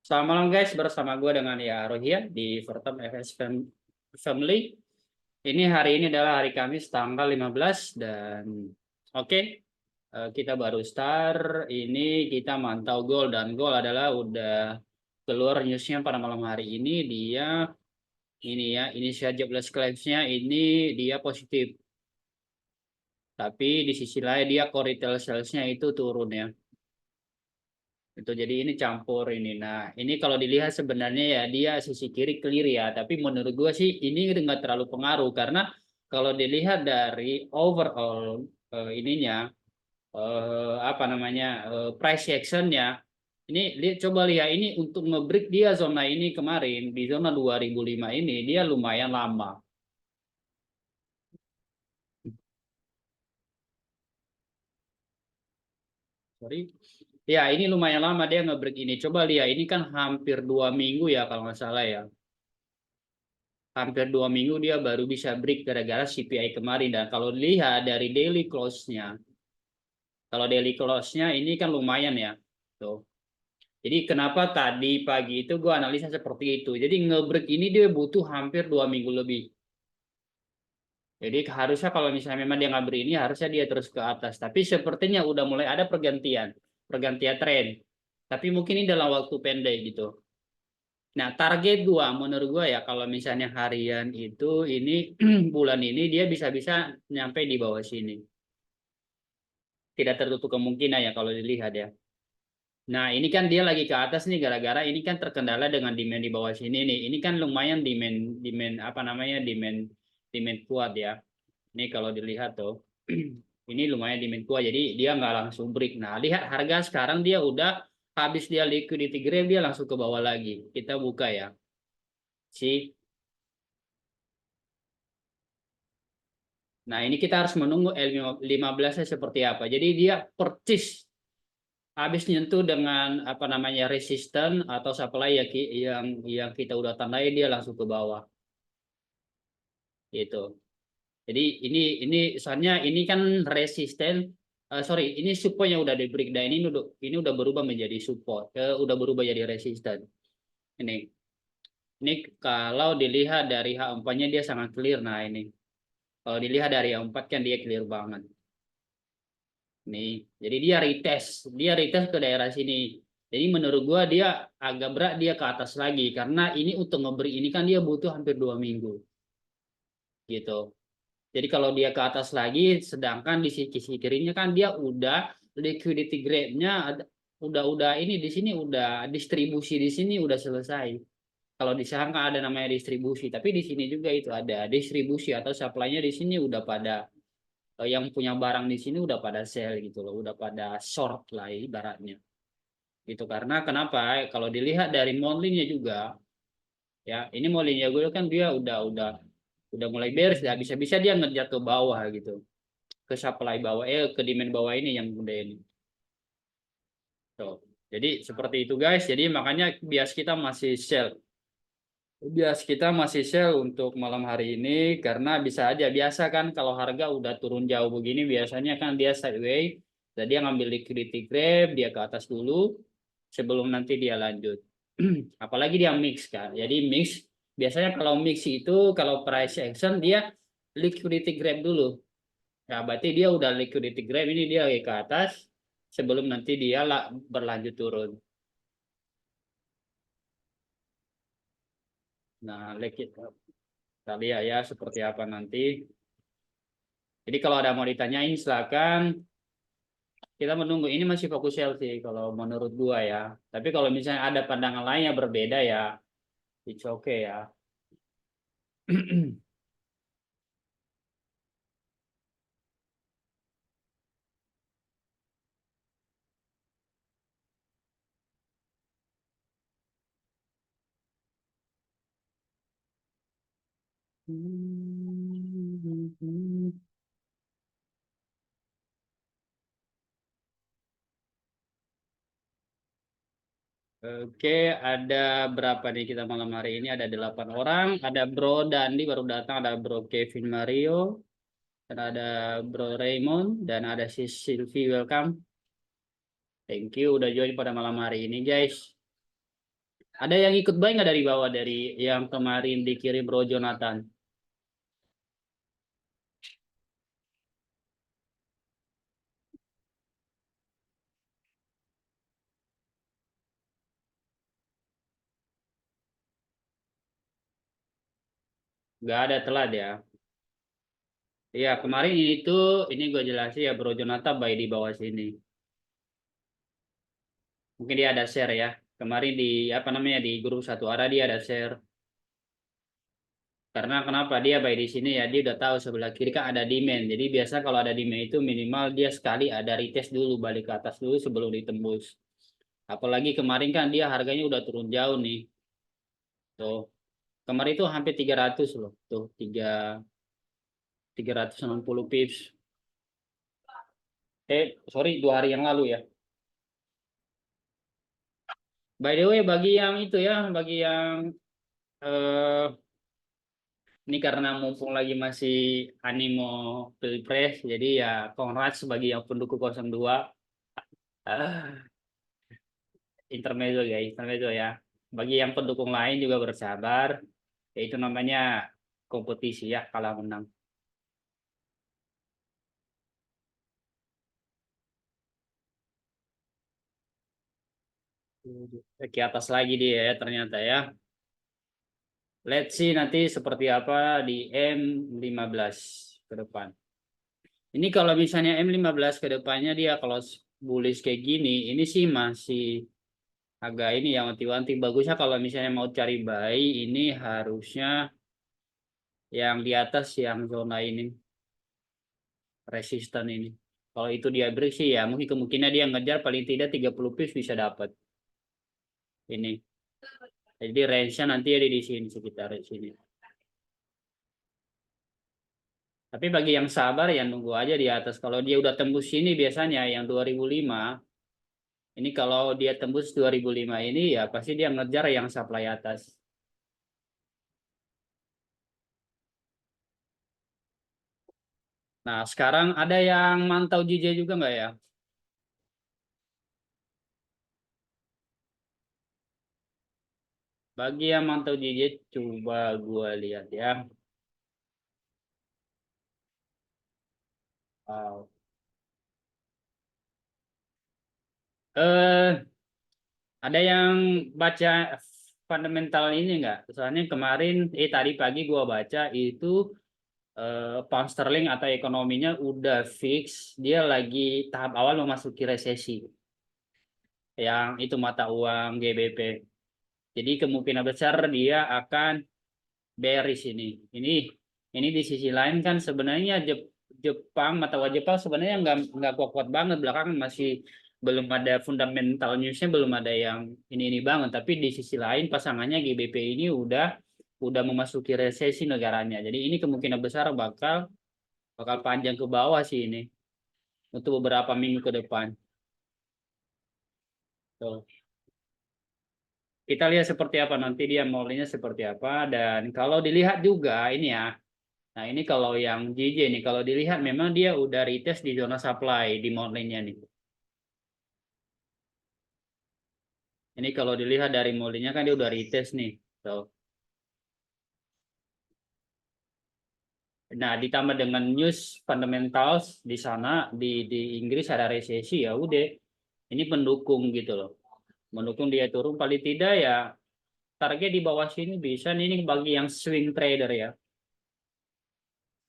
Selamat malam guys, bersama gue dengan ya Rohia di Vertem FS Family. Ini hari ini adalah hari Kamis tanggal 15 dan oke, kita baru start. Ini kita mantau gol dan gol adalah udah keluar newsnya pada malam hari ini. Dia ini ya, inisial jobless claims-nya ini dia positif. Tapi di sisi lain dia core retail sales-nya itu turun ya. Itu jadi ini campur ini. Nah, ini kalau dilihat sebenarnya ya dia sisi kiri clear ya, tapi menurut gua sih ini nggak terlalu pengaruh karena kalau dilihat dari overall ininya apa namanya price actionnya ini coba lihat ini untuk ngebreak dia zona ini kemarin di zona 2005 ini dia lumayan lama. Sorry. Ya, ini lumayan lama dia ngebreak ini. Coba lihat, ini kan hampir 2 minggu ya kalau nggak salah ya. Hampir 2 minggu dia baru bisa break gara-gara CPI kemarin. Dan kalau dilihat dari daily close-nya, kalau daily close-nya ini kan lumayan ya. Tuh. Jadi kenapa tadi pagi itu gue analisa seperti itu. Jadi ngebreak ini dia butuh hampir 2 minggu lebih. Jadi harusnya kalau misalnya memang dia nggak ini harusnya dia terus ke atas. Tapi sepertinya udah mulai ada pergantian tren. Tapi mungkin ini dalam waktu pendek gitu. Nah, target gua menurut gua ya kalau misalnya harian itu ini bulan ini dia bisa-bisa nyampe di bawah sini. Tidak tertutup kemungkinan ya kalau dilihat ya. Nah, ini kan dia lagi ke atas nih gara-gara ini kan terkendala dengan demand di bawah sini nih. Ini kan lumayan demand demand apa namanya? Demand kuat ya. Ini kalau dilihat tuh ini lumayan demand kuat jadi dia nggak langsung break. Nah, lihat harga sekarang dia udah habis dia liquidity grab dia langsung ke bawah lagi. Kita buka ya. Si Nah, ini kita harus menunggu L15-nya seperti apa. Jadi dia percis habis nyentuh dengan apa namanya resisten atau supply ya yang kita udah tandai dia langsung ke bawah gitu. Jadi ini soalnya ini kan resisten sorry, ini supportnya udah di breakdown ini udah berubah menjadi support, udah berubah jadi resisten. Ini ini kalau dilihat dari H4-nya dia sangat clear. Nah, ini kalau dilihat dari H4 kan dia clear banget. Nih, jadi dia retest ke daerah sini. Jadi menurut gua dia agak berat dia ke atas lagi karena ini untuk ngeberi ini kan dia butuh hampir 2 minggu gitu. Jadi kalau dia ke atas lagi, sedangkan di sisi kirinya kan dia udah liquidity grade-nya udah ini di sini udah distribusi di sini udah selesai. Kalau di saham kan ada namanya distribusi, tapi di sini juga itu ada distribusi atau supply-nya di sini udah pada yang punya barang di sini udah pada sell gitu loh, udah pada short lah ibaratnya. Gitu karena kenapa? Kalau dilihat dari monthly-nya juga ya, ini monthly-nya gue kan dia udah mulai beres ya, bisa-bisa dia ngejar ke bawah gitu. Ke supply bawah ke demand bawah ini yang udah ini. Tuh. Jadi seperti itu guys. Jadi makanya bias kita masih sell. Bias kita masih sell untuk malam hari ini karena bisa aja biasa kan kalau harga udah turun jauh begini biasanya kan dia sideways. Jadi dia ngambil liquidity grab dia ke atas dulu sebelum nanti dia lanjut. Apalagi dia mix kan. Jadi mix biasanya kalau mix itu kalau price action dia liquidity grab dulu. Ya berarti dia udah liquidity grab ini dia lagi ke atas sebelum nanti dia berlanjut turun. Nah, kita lihat ya seperti apa nanti. Jadi kalau ada mau ditanyain silakan. Kita menunggu ini masih fokus sell sih kalau menurut gua ya. Tapi kalau misalnya ada pandangan lain yang berbeda ya, it's okay ya. Oke, ada berapa nih kita malam hari ini? Ada 8 orang. Ada Bro Dandi baru datang, ada Bro Kevin Mario, dan ada Bro Raymond, dan ada si Sylvie. Welcome. Thank you udah join pada malam hari ini, guys. Ada yang ikut buy nggak dari bawah dari yang kemarin dikirim Bro Jonathan? Nggak ada telat ya. Iya, kemarin ini gue jelasin ya Bro Jonathan buy di bawah sini. Mungkin dia ada share ya. Kemarin di apa namanya di grup satu arah dia ada share. Karena kenapa dia buy di sini ya dia udah tahu sebelah kiri kan ada demand. Jadi biasa kalau ada demand itu minimal dia sekali ada retest dulu balik ke atas dulu sebelum ditembus. Apalagi kemarin kan dia harganya udah turun jauh nih. Tuh. Kemarin itu hampir 300 loh. Tuh, 360 pips. Sorry 2 hari yang lalu ya. By the way, bagi yang itu ya, bagi yang eh, ini karena mumpung lagi masih animo pilpres, jadi ya congrats bagi yang pendukung 02. Ah, intermezzo ya, intermezzo ya. Bagi yang pendukung lain juga bersabar, yaitu namanya kompetisi ya, kalah menang. Ke atas lagi dia ya ternyata ya. Let's see nanti seperti apa di M15 ke depan. Ini kalau misalnya M15 ke depannya dia kalau bullish kayak gini, ini sih masih agak ini yang wanti-wanti. Bagusnya kalau misalnya mau cari buy, ini harusnya yang di atas yang zona ini, resisten ini. Kalau itu dia break sih ya, mungkin kemungkinan dia ngejar paling tidak 30 pips bisa dapat. Ini. Jadi range-nya nanti ada di sini sekitar di sini. Tapi bagi yang sabar ya nunggu aja di atas. Kalau dia udah tembus sini biasanya yang 2005, ini kalau dia tembus 2005 ini ya pasti dia ngejar yang supply atas. Nah, sekarang ada yang mantau JJ juga nggak ya? Bagi yang mantau JJ, coba gua lihat ya. Wow. Eh, ada yang baca fundamental ini nggak? Soalnya kemarin, tadi pagi gua baca itu pound sterling atau ekonominya udah fix, dia lagi tahap awal memasuki resesi. Yang itu mata uang GBP. Jadi kemungkinan besar dia akan bearish ini. Ini di sisi lain kan sebenarnya Jepang mata uang Jepang sebenarnya nggak kuat-kuat banget belakangan masih belum ada fundamental newsnya belum ada yang ini banget. Tapi di sisi lain pasangannya GBP ini udah memasuki resesi negaranya. Jadi ini kemungkinan besar bakal bakal panjang ke bawah sih ini untuk beberapa minggu ke depan. Tuh. Kita lihat seperti apa nanti dia modelnya seperti apa dan kalau dilihat juga ini ya. Nah, ini kalau yang JJ nih kalau dilihat memang dia udah retest di zona supply di modelnya nih. Ini kalau dilihat dari modelnya kan dia udah retest nih. Tuh. Nah, ditambah dengan news fundamentals di sana di Inggris ada resesi ya udah. Ini pendukung gitu loh. Mendukung dia turun paling tidak ya target di bawah sini bisa nih ini bagi yang swing trader ya.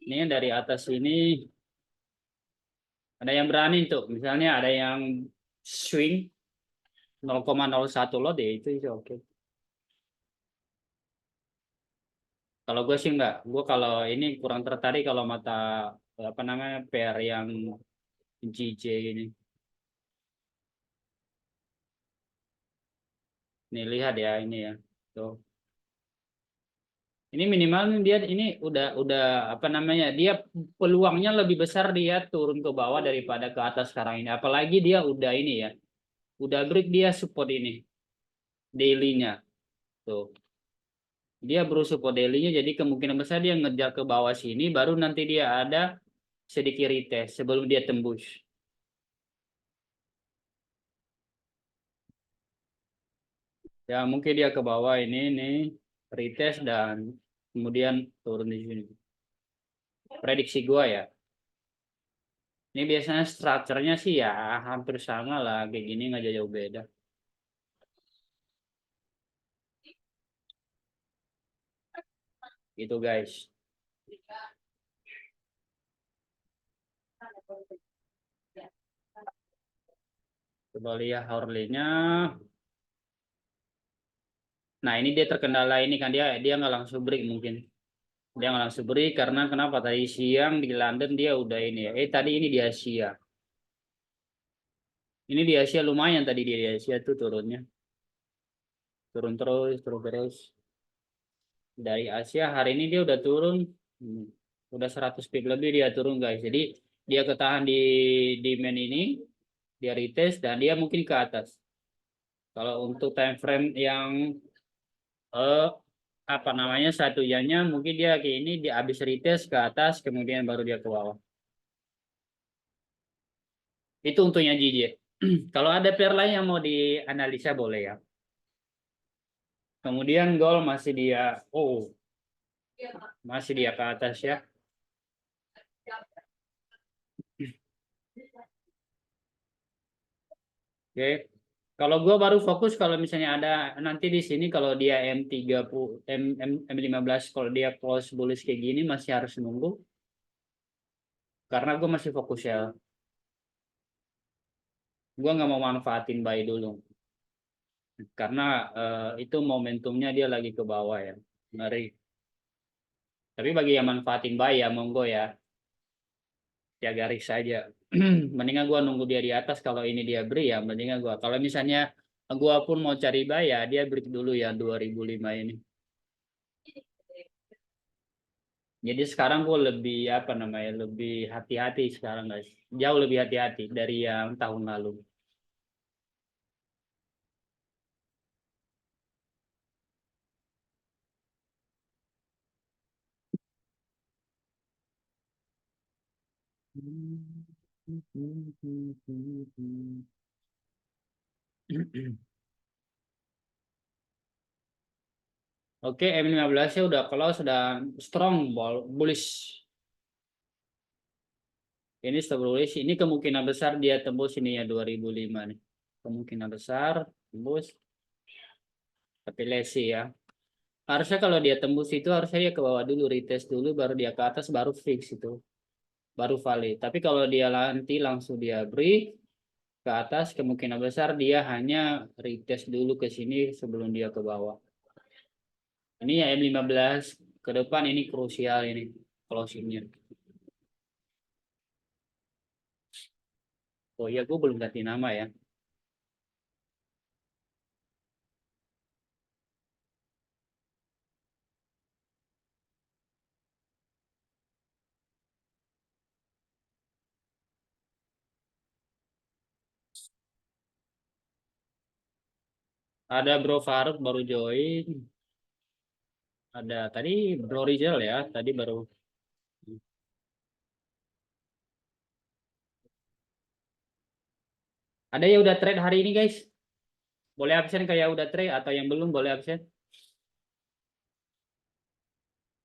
Ini yang dari atas ini ada yang berani tuh. Misalnya ada yang swing 0,01 lot ya itu oke. Kalau gue sih enggak. Gue kalau ini kurang tertarik kalau mata apa namanya pair yang GJ ini. Nih lihat ya ini ya. Tuh. Ini minimal dia ini udah apa namanya? Dia peluangnya lebih besar dia turun ke bawah daripada ke atas sekarang ini. Apalagi dia udah ini ya. Udah break dia support ini daily-nya. Tuh. Dia berusaha support daily-nya jadi kemungkinan besar dia ngejar ke bawah sini baru nanti dia ada sedikit retest sebelum dia tembus. Ya mungkin dia ke bawah ini nih, retest dan kemudian turun di sini. Prediksi gua ya. Ini biasanya strukturnya sih ya hampir sama lah, kayak gini nggak jauh beda. Gitu guys. Coba lihat hourly-nya. Nah ini dia terkendala ini kan dia nggak langsung break mungkin. Dia nggak langsung break karena kenapa tadi siang di London dia udah ini ya. Tadi ini di Asia. Ini di Asia lumayan tadi di Asia tuh turunnya. Turun terus, turun terus. Dari Asia hari ini dia udah turun. Udah 100 pip lebih dia turun guys. Jadi dia ketahan di main ini, dia retest dan dia mungkin ke atas. Kalau untuk time frame yang eh apa namanya satu jamnya mungkin dia kayak ini dia habis retest ke atas kemudian baru dia ke bawah. Itu untungnya JJ. Kalau ada pair lain yang mau dianalisa boleh ya. Kemudian goal masih dia masih dia ke atas ya. Oke. Kalau gua baru fokus kalau misalnya ada nanti di sini kalau dia M30 M15 kalau dia close bullish kayak gini masih harus nunggu karena gua masih fokus ya. Gua nggak mau manfaatin buy dulu karena itu momentumnya dia lagi ke bawah ya. Ngeri. Tapi bagi yang manfaatin buy ya monggo ya. Ya garis saja. Mendingan gua nunggu dia di atas kalau ini dia beri ya mendingan gua. Kalau misalnya gua pun mau cari buy ya dia break dulu ya 2005 ini. Jadi sekarang gue lebih apa namanya lebih hati-hati sekarang guys, jauh lebih hati-hati dari yang tahun lalu. Oke, M15-nya udah close, sudah strong bullish. Ini sudah bullish. Ini kemungkinan besar dia tembus ini ya 2005 nih. Kemungkinan besar tembus. Tapi lesi ya. Harusnya kalau dia tembus itu harusnya dia ke bawah dulu, retest dulu, baru dia ke atas, baru fix itu. Baru valid. Tapi kalau dia nanti langsung dia break ke atas, kemungkinan besar dia hanya retest dulu ke sini sebelum dia ke bawah. Ini ya M15 ke depan ini krusial ini closingnya. Oh iya, gue belum ganti nama ya. Ada Bro Faruk baru join. Ada tadi Bro Rizal ya, tadi baru. Ada yang udah trade hari ini guys. Boleh absen kayak udah trade atau yang belum boleh absen.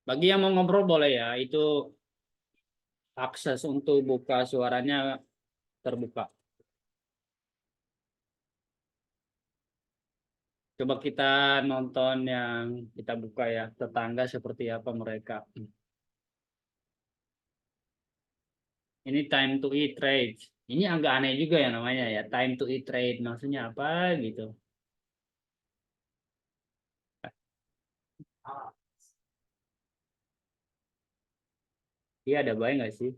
Bagi yang mau ngobrol boleh ya, itu akses untuk buka suaranya terbuka. Coba kita nonton yang kita buka ya, tetangga seperti apa mereka. Ini time to eat trade. Ini agak aneh juga ya namanya ya, time to eat trade. Maksudnya apa gitu. Iya ada buy nggak sih?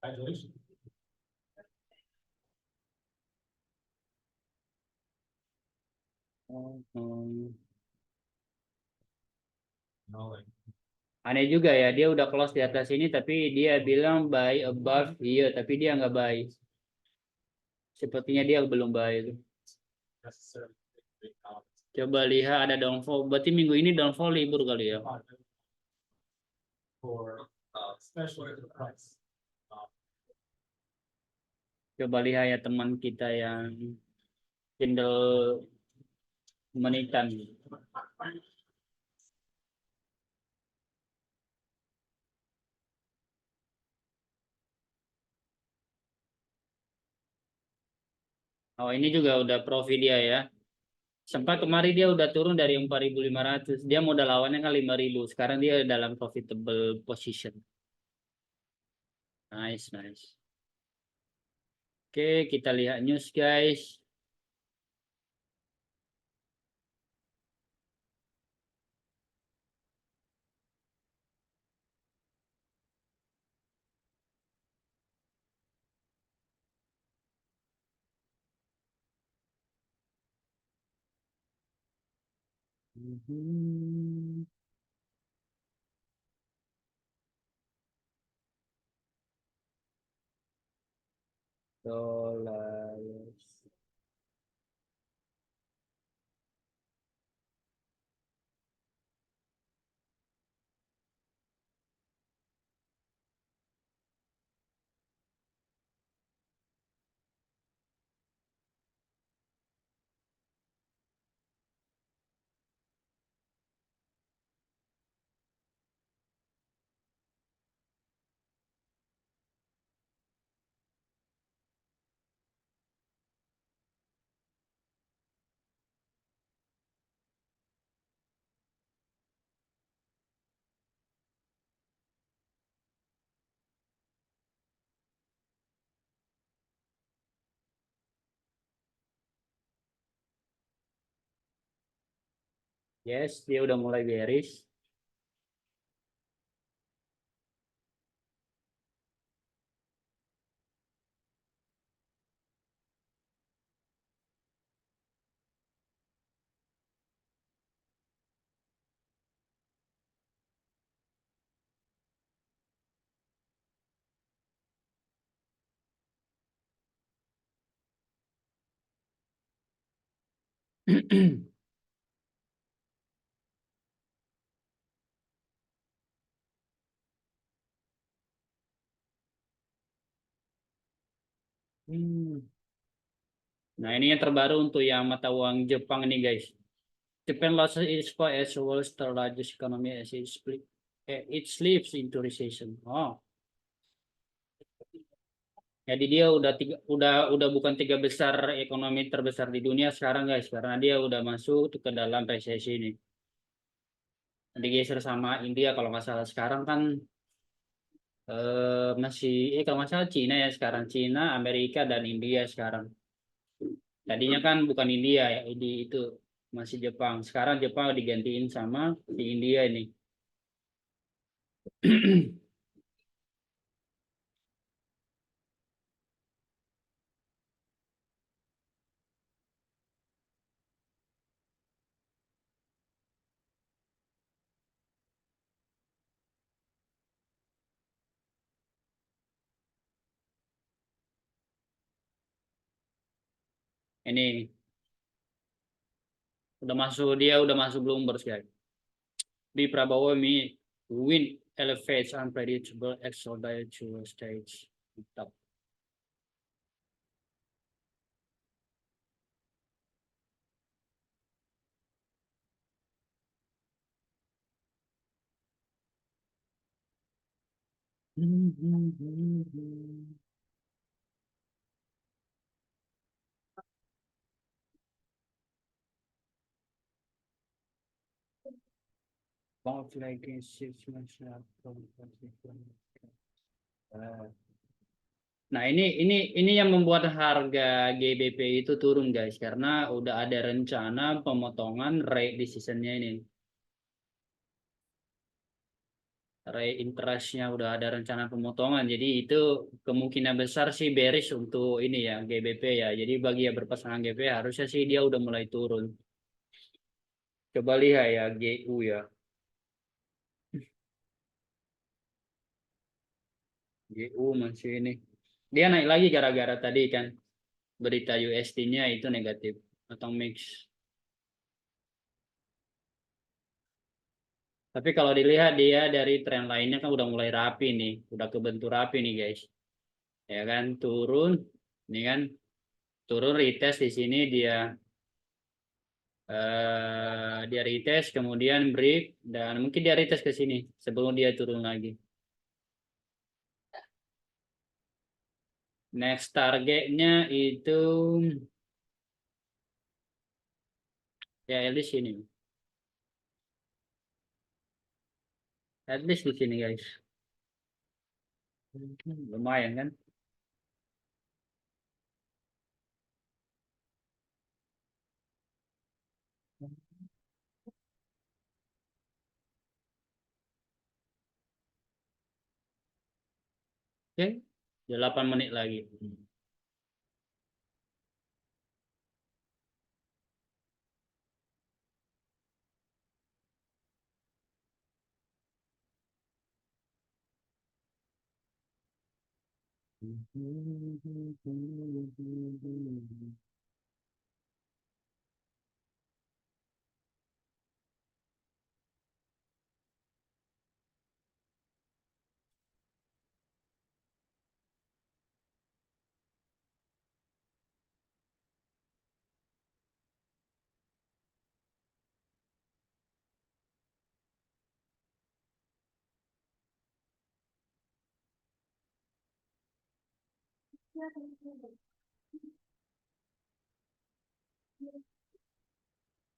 Hmm. Aneh juga ya, dia udah close di atas ini tapi dia bilang buy above, iya tapi dia nggak buy. Sepertinya dia belum buy itu. Coba lihat ada downfall. Berarti minggu ini downfall libur kali ya. Coba lihat ya teman kita yang Kindle menitan. Oh, ini juga udah profit dia ya. Sempat kemarin dia udah turun dari 4.500. Dia modal awalnya kan 5.000. Sekarang dia dalam profitable position. Nice, nice. Oke, kita lihat news guys. Dollars. Yes, dia udah mulai bearish. Hmm. Nah, ini yang terbaru untuk yang mata uang Jepang nih, guys. Japan lost its spot as the world's third largest economy as it slips into recession. Oh, jadi dia udah bukan tiga besar ekonomi terbesar di dunia sekarang, guys, karena dia udah masuk ke dalam resesi ini. Digeser sama India kalau nggak salah sekarang kan masih kalau nggak salah Cina ya sekarang, Cina, Amerika dan India sekarang. Tadinya kan bukan India ya, ini itu masih Jepang. Sekarang Jepang digantiin sama di India ini. Ini udah masuk Bloomberg guys. Di Prabowo mi win elevates unpredictable exorbitance to stage. Mantap. Conflict six months after. Nah, ini yang membuat harga GBP itu turun guys karena udah ada rencana pemotongan rate decisionnya ini. Rate interestnya udah ada rencana pemotongan. Jadi itu kemungkinan besar sih bearish untuk ini ya GBP ya. Jadi bagi yang berpasangan GBP harusnya sih dia udah mulai turun. Coba lihat ya GU ya. GU masih ini. Dia naik lagi gara-gara tadi kan berita USD-nya itu negatif atau mix. Tapi kalau dilihat dia dari tren lainnya kan udah mulai rapi nih, udah kebentuk rapi nih guys. Ya kan turun. Ini kan turun retest di sini dia retest kemudian break dan mungkin dia retest ke sini sebelum dia turun lagi. Next targetnya itu ya at least ini. At least di sini guys. Lumayan kan? Oke. 8 menit lagi.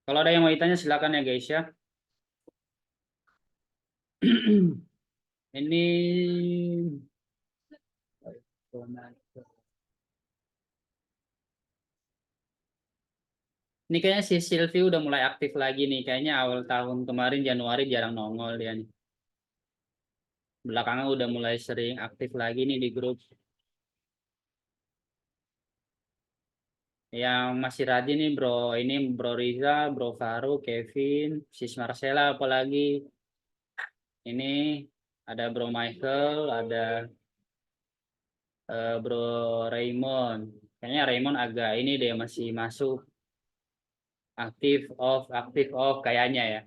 Kalau ada yang mau ditanya silakan ya guys ya. Ini ini kayaknya si Sylvie udah mulai aktif lagi nih. Kayaknya awal tahun kemarin Januari jarang nongol dia nih. Belakangan udah mulai sering aktif lagi nih di grup. Yang masih rajin nih bro, ini Bro Riza, Bro Faru, Kevin, Sis Marcella apalagi. Ini ada Bro Michael, ada Bro Raymond. Kayaknya Raymond agak ini deh masih masuk aktif off kayaknya ya.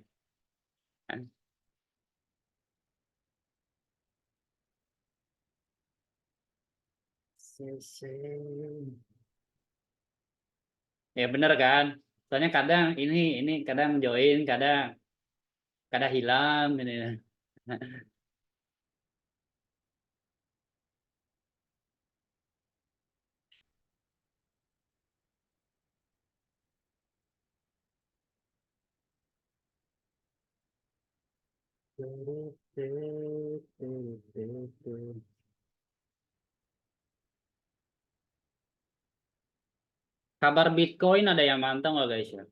Ya bener kan? Soalnya kadang ini kadang join, kadang kadang hilang ini. Kabar Bitcoin ada yang mantau nggak guys ya?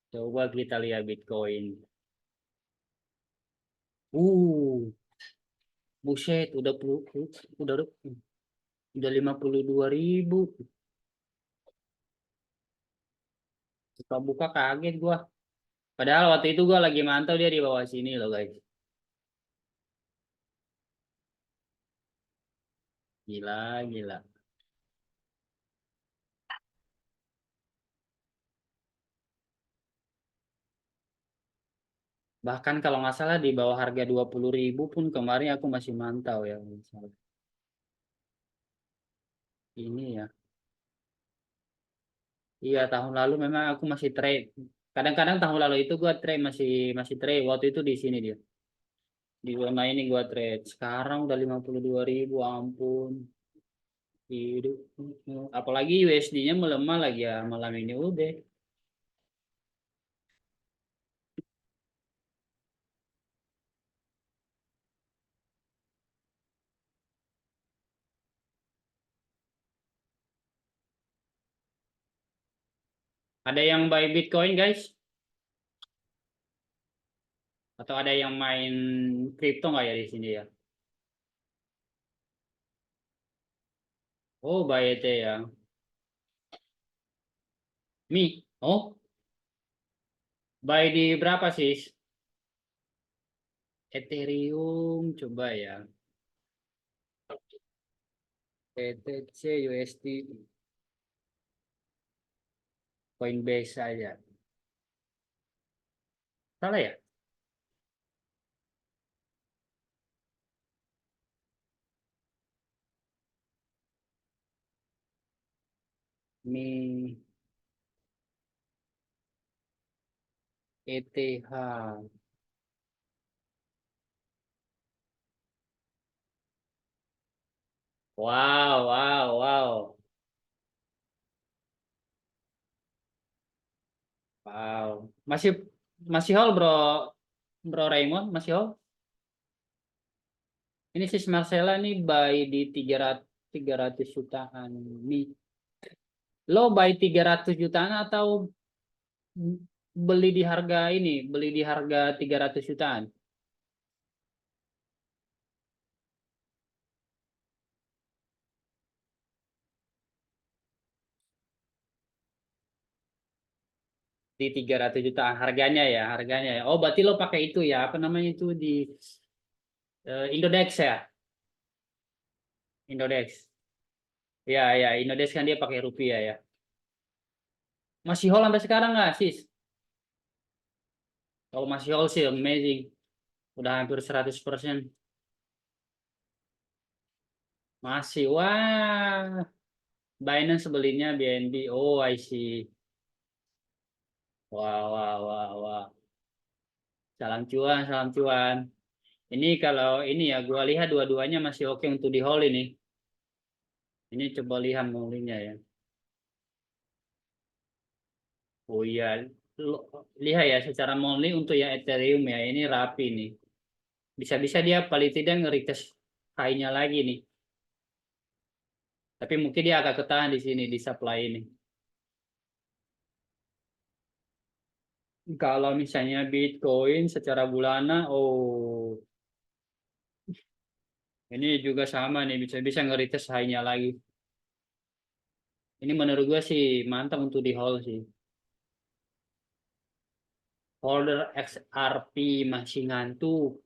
Coba kita lihat Bitcoin. Uh, buset, udah udah 52.000. Buka kaget gua. Padahal waktu itu gua lagi mantau dia di bawah sini loh guys. Gila, gila. Bahkan kalau nggak salah di bawah harga 20.000 pun kemarin aku masih mantau ya. Ini ya. Iya tahun lalu memang aku masih trade. Kadang-kadang tahun lalu itu gua trade masih masih trade. Waktu itu di sini dia. Di zona ini gua trade. Sekarang udah 52.000, ampun. Hidup. Apalagi USD-nya melemah lagi ya malam ini udah. Ada yang buy Bitcoin guys? Atau ada yang main kripto nggak ya di sini ya? Oh buy ET ya. Oh buy di berapa sih? Ethereum coba ya. ETC USD Coinbase saja. Salah ya? Mi ETH. Wow, wow, wow. Wow. Masih masih hold, Bro. Bro Raymond, masih hold. Ini si Marcella nih buy di 300 jutaan. Nih, lo buy 300 jutaan atau beli di harga ini, beli di harga 300 jutaan? Di 300 jutaan harganya ya, harganya ya. Oh, berarti lo pakai itu ya, apa namanya itu di Indodex ya? Indodex. Ya, ya, Indodex kan dia pakai rupiah ya. Masih hold sampai sekarang nggak, Sis? Kalau masih hold sih amazing. Udah hampir 100%. Masih. Wah, Binance belinya BNB. Oh, I see. Wah, wah, wah, wah. Salam cuan, salam cuan. Ini kalau ini ya, gua lihat dua-duanya masih oke untuk di hold ini. Ini coba lihat molingnya ya. Oh iya, lihat ya secara monthly untuk ya Ethereum ya ini rapi nih. Bisa-bisa dia paling tidak nge-retest high-nya lagi nih. Tapi mungkin dia agak ketahan di sini di supply ini. Kalau misalnya Bitcoin secara bulanan, oh ini juga sama nih bisa-bisa nge-retest high-nya lagi. Ini menurut gua sih mantap untuk di hold sih. Holder XRP masih ngantuk.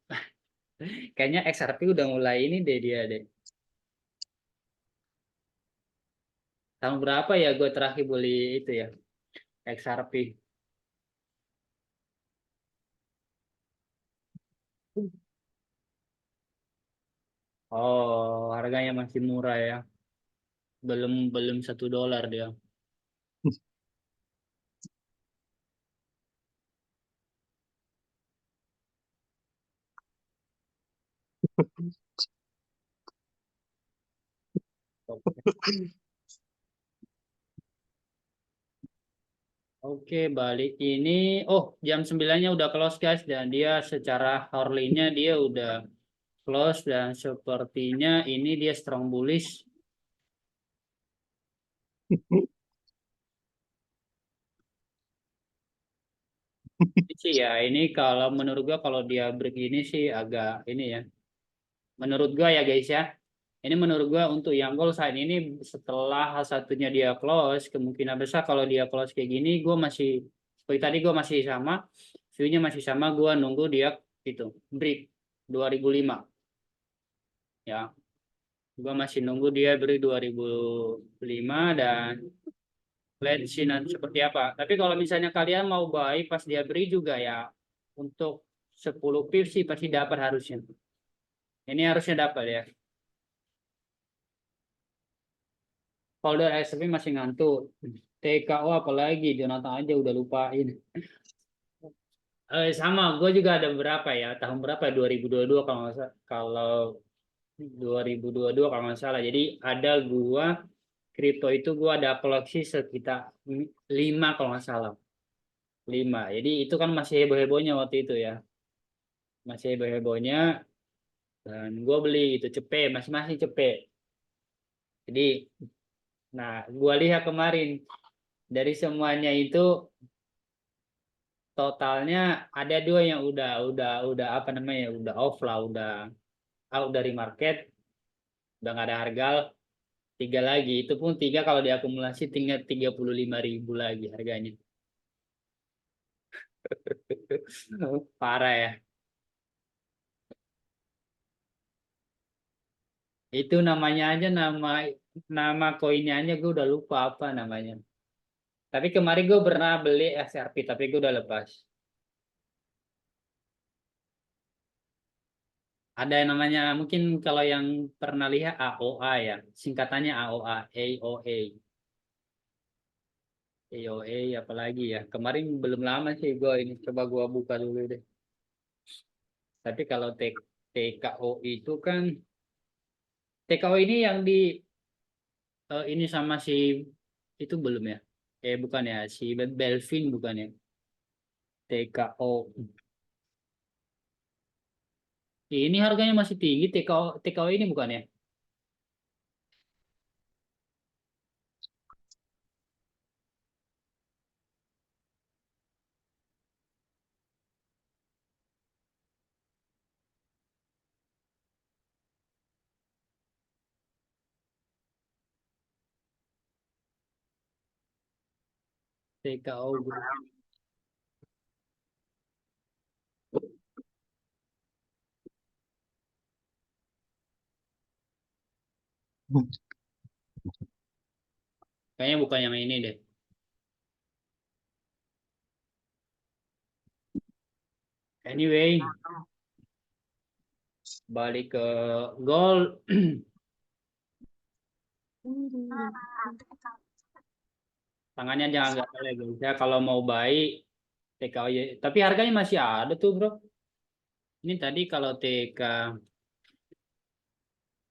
Kayaknya XRP udah mulai ini deh dia deh. Tahun berapa ya gue terakhir beli itu ya XRP. Oh, harganya masih murah ya. Belum belum $1 dia. Oke, balik ini. Oh, jam 9-nya udah close guys dan dia secara hourly-nya dia udah close dan sepertinya ini dia strong bullish. Ini sih ya, ini kalau menurut gua kalau dia break ini sih agak ini ya. Menurut gua ya guys ya. Ini menurut gua untuk yang gold saat ini setelah satunya dia close, kemungkinan besar kalau dia close kayak gini, gua masih seperti tadi gua masih sama, view-nya masih sama, gua nunggu dia itu break 2005 ya. Gua masih nunggu dia break 2005 dan let's see nanti seperti apa. Tapi kalau misalnya kalian mau buy pas dia break juga ya untuk 10 pips sih pasti dapat harusnya. Ini harusnya dapat ya. Folder SP masih ngantuk. TKO apalagi Jonathan aja udah lupain. Sama, gue juga ada berapa ya tahun berapa 2022 kalau nggak salah. Kalau 2022 kalau nggak salah. Jadi ada gua kripto itu gua ada koleksi sekitar 5 kalau nggak salah. 5. Jadi itu kan masih heboh-hebohnya waktu itu ya. Masih heboh-hebohnya dan gua beli itu cepet, masih-masih cepet. Jadi nah gua lihat kemarin dari semuanya itu totalnya ada dua yang udah apa namanya udah off lah udah out dari market udah nggak ada harga, tiga lagi itu pun tiga kalau diakumulasi tinggal 35.000 lagi harganya. Parah ya. Itu namanya aja nama koinnya aja gue udah lupa apa namanya. Tapi kemarin gue pernah beli XRP tapi gue udah lepas. Ada yang namanya mungkin kalau yang pernah lihat AOA ya, singkatannya AOA, AOA. TOE apalagi ya. Kemarin belum lama sih gue ini. Coba gue buka dulu deh. Tapi kalau TKO itu kan TKO ini yang di ini sama si itu belum ya? Bukan ya, si Belvin bukan ya? TKO. Ini harganya masih tinggi TKO ini bukan ya? TKO kayaknya bukan yang ini deh. Anyway, balik ke gold. Tangannya jangan gatel ya guys. Ya kalau mau baik TKO tapi harganya masih ada tuh bro. Ini tadi kalau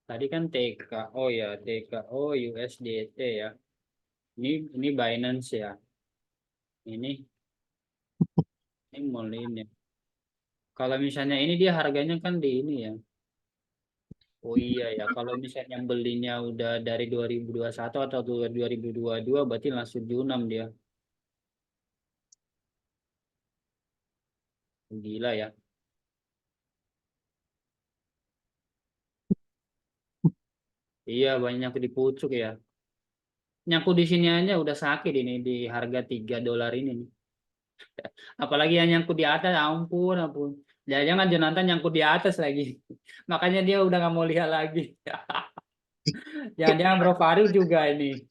tadi kan TKO ya, TKO USDT ya. Ini Binance ya. Ini Molin ya. Kalau misalnya ini dia harganya kan di ini ya. Oh iya ya, kalau misalnya belinya udah dari 2021 atau 2022 berarti langsung diunam dia. Gila ya. Iya banyak dipucuk ya. Nyaku di sini aja udah sakit ini di harga $3 ini nih. Apalagi yang nyangkut di atas, ampun, ampun. Jangan Jonathan nyangkut di atas lagi. Makanya dia udah nggak mau lihat lagi. Jangan-jangan Bro Faru juga ini.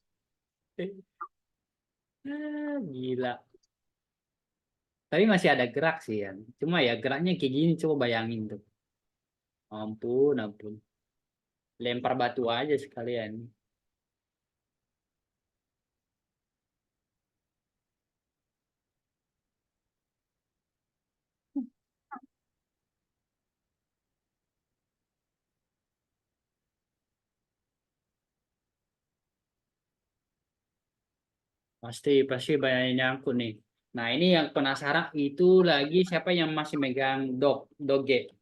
Gila. Tapi masih ada gerak sih ya. Cuma ya geraknya kayak gini, coba bayangin tuh. Ampun, ampun. Lempar batu aja sekalian. Pasti banyak yang nyangkut nih. Nah ini yang penasaran itu lagi siapa yang masih megang Doge.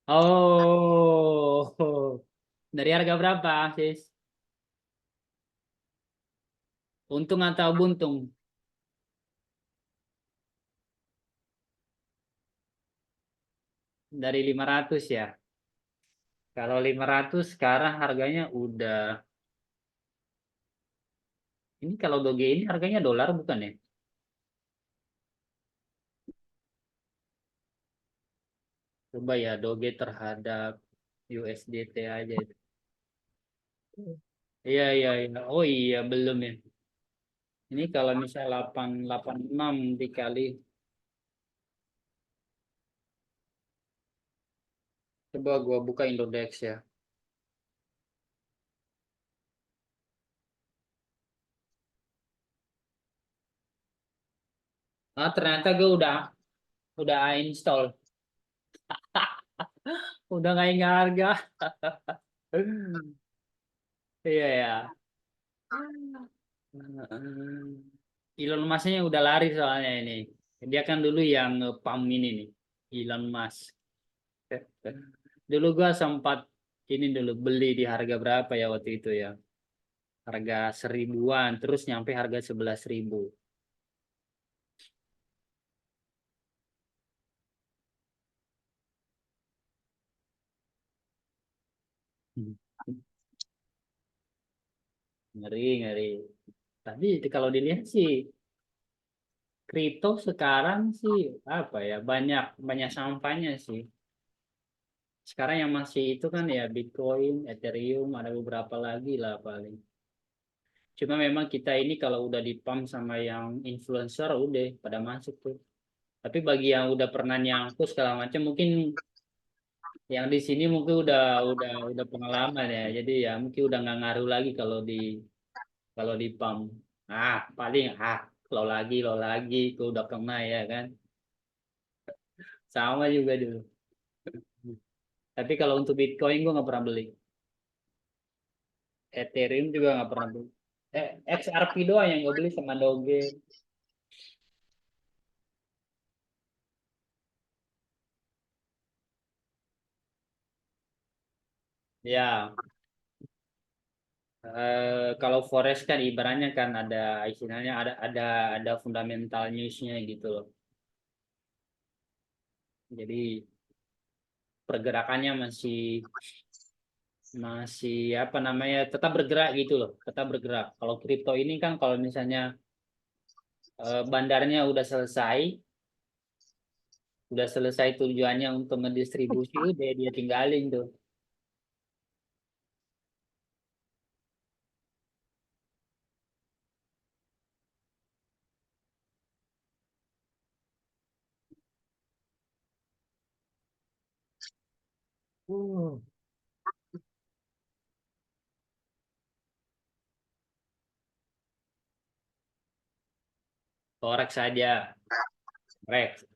Oh, dari harga berapa, sis? Untung atau buntung? Dari 500 ya. Kalau 500 sekarang harganya udah. Ini kalau Doge ini harganya dolar bukan ya? Coba ya Doge terhadap USDT aja itu. Iya, iya, iya. Oh iya, belum ya. Ini kalau misal 886 dikali. Coba gua buka Indodex ya. Ah, ternyata gue udah install. Udah nggak ingat harga. Iya ya. Elon Musk-nya udah lari soalnya ini. Dia kan dulu yang pump ini nih. Elon Musk. Dulu gua sempat ini dulu beli di harga berapa ya waktu itu ya? Harga 1000-an, terus nyampe harga 11.000. Ngeri, ngeri. Tapi kalau dilihat sih kripto sekarang sih apa ya banyak banyak sampahnya sih. Sekarang yang masih itu kan ya Bitcoin, Ethereum, ada beberapa lagi lah paling. Cuma memang kita ini kalau udah dipam sama yang influencer udah pada masuk tuh. Tapi bagi yang udah pernah nyangkut segala macam mungkin Yang di sini mungkin udah pengalaman ya. Jadi ya mungkin udah nggak ngaruh lagi kalau di pump. Paling lo lagi, gue udah kena ya kan. Sama juga dulu. Tapi kalau untuk Bitcoin gue nggak pernah beli. Ethereum juga nggak pernah beli. XRP doang yang gue beli sama Doge. Ya, kalau Forex kan ibaratnya kan ada istilahnya ada fundamental newsnya gitu loh. Jadi pergerakannya masih masih apa namanya tetap bergerak gitu loh, tetap bergerak. Kalau kripto ini kan kalau misalnya bandarnya udah selesai tujuannya untuk mendistribusi, udah dia tinggalin tuh. Uh, Forex saja, Forex.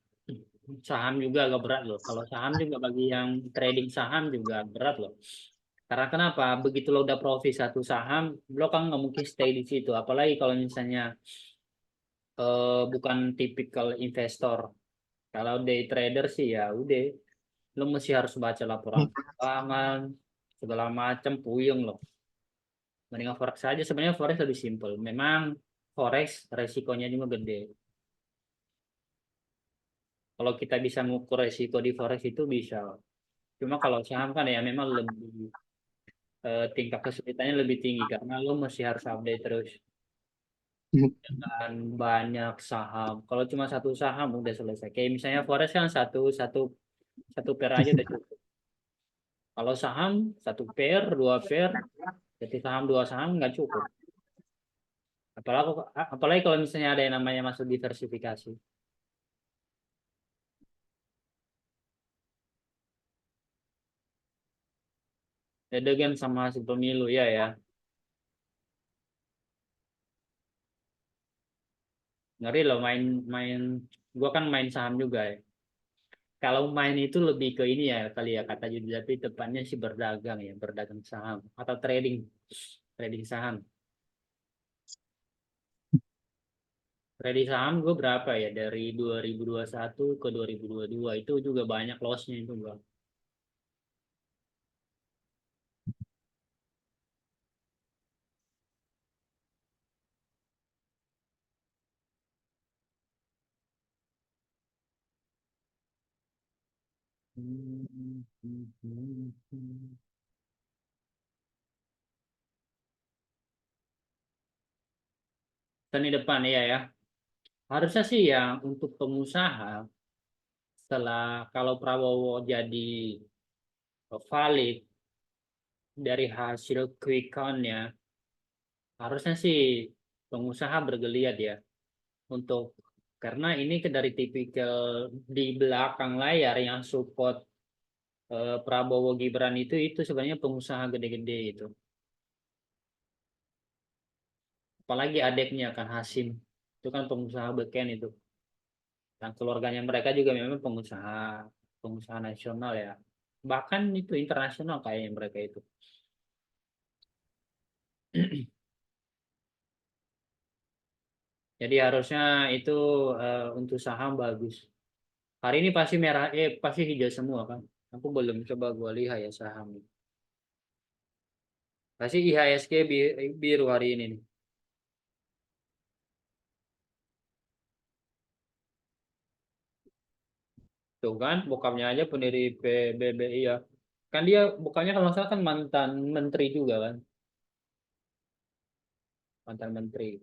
Saham juga agak berat loh. Kalau saham juga bagi yang trading saham juga berat loh. Karena kenapa? Begitu lo udah profit satu saham, lo kan nggak mungkin stay di situ. Apalagi kalau misalnya bukan tipikal investor. Kalau day trader sih ya udah, lo mesti harus baca laporan keuangan, segala macam puyeng loh. Mendingan forex saja. Sebenarnya forex lebih simpel. Memang forex resikonya juga gede. Kalau kita bisa mengukur resiko di forex itu bisa. Cuma kalau saham kan ya memang lebih tingkat kesulitannya lebih tinggi karena lo masih harus update terus dengan banyak saham. Kalau cuma satu saham udah selesai. Kayak misalnya forex kan satu satu satu pair aja udah cukup. Kalau saham satu pair, dua pair, jadi saham dua saham nggak cukup. Apalagi apalagi kalau misalnya ada yang namanya masuk diversifikasi. Beda kan sama hasil pemilu ya ya. Ngeri loh main gua kan main saham juga ya. Kalau main itu lebih ke ini ya kali ya kata judul tapi tepatnya sih berdagang ya, berdagang saham atau trading, trading saham. Trading saham gue berapa ya dari 2021 ke 2022 itu juga banyak lossnya itu gua. Seni depan ya ya. Harusnya sih yang untuk pengusaha setelah kalau Prabowo jadi valid dari hasil quick count-nya, harusnya sih pengusaha bergeliat ya untuk karena ini ke dari tipikal di belakang layar yang support Prabowo Gibran itu sebenarnya pengusaha gede-gede itu. Apalagi adiknya kan Hasim itu kan pengusaha beken itu. Dan keluarganya mereka juga memang pengusaha pengusaha nasional ya. Bahkan itu internasional kayaknya mereka itu. Jadi harusnya itu untuk saham bagus. Hari ini pasti merah, pasti hijau semua kan. Aku belum coba gua lihat ya saham. Pasti IHSG biru hari ini nih. Tuh kan, bokapnya aja pendiri PBBI ya. Kan dia bokapnya kalau nggak salah kan mantan menteri juga kan, mantan menteri.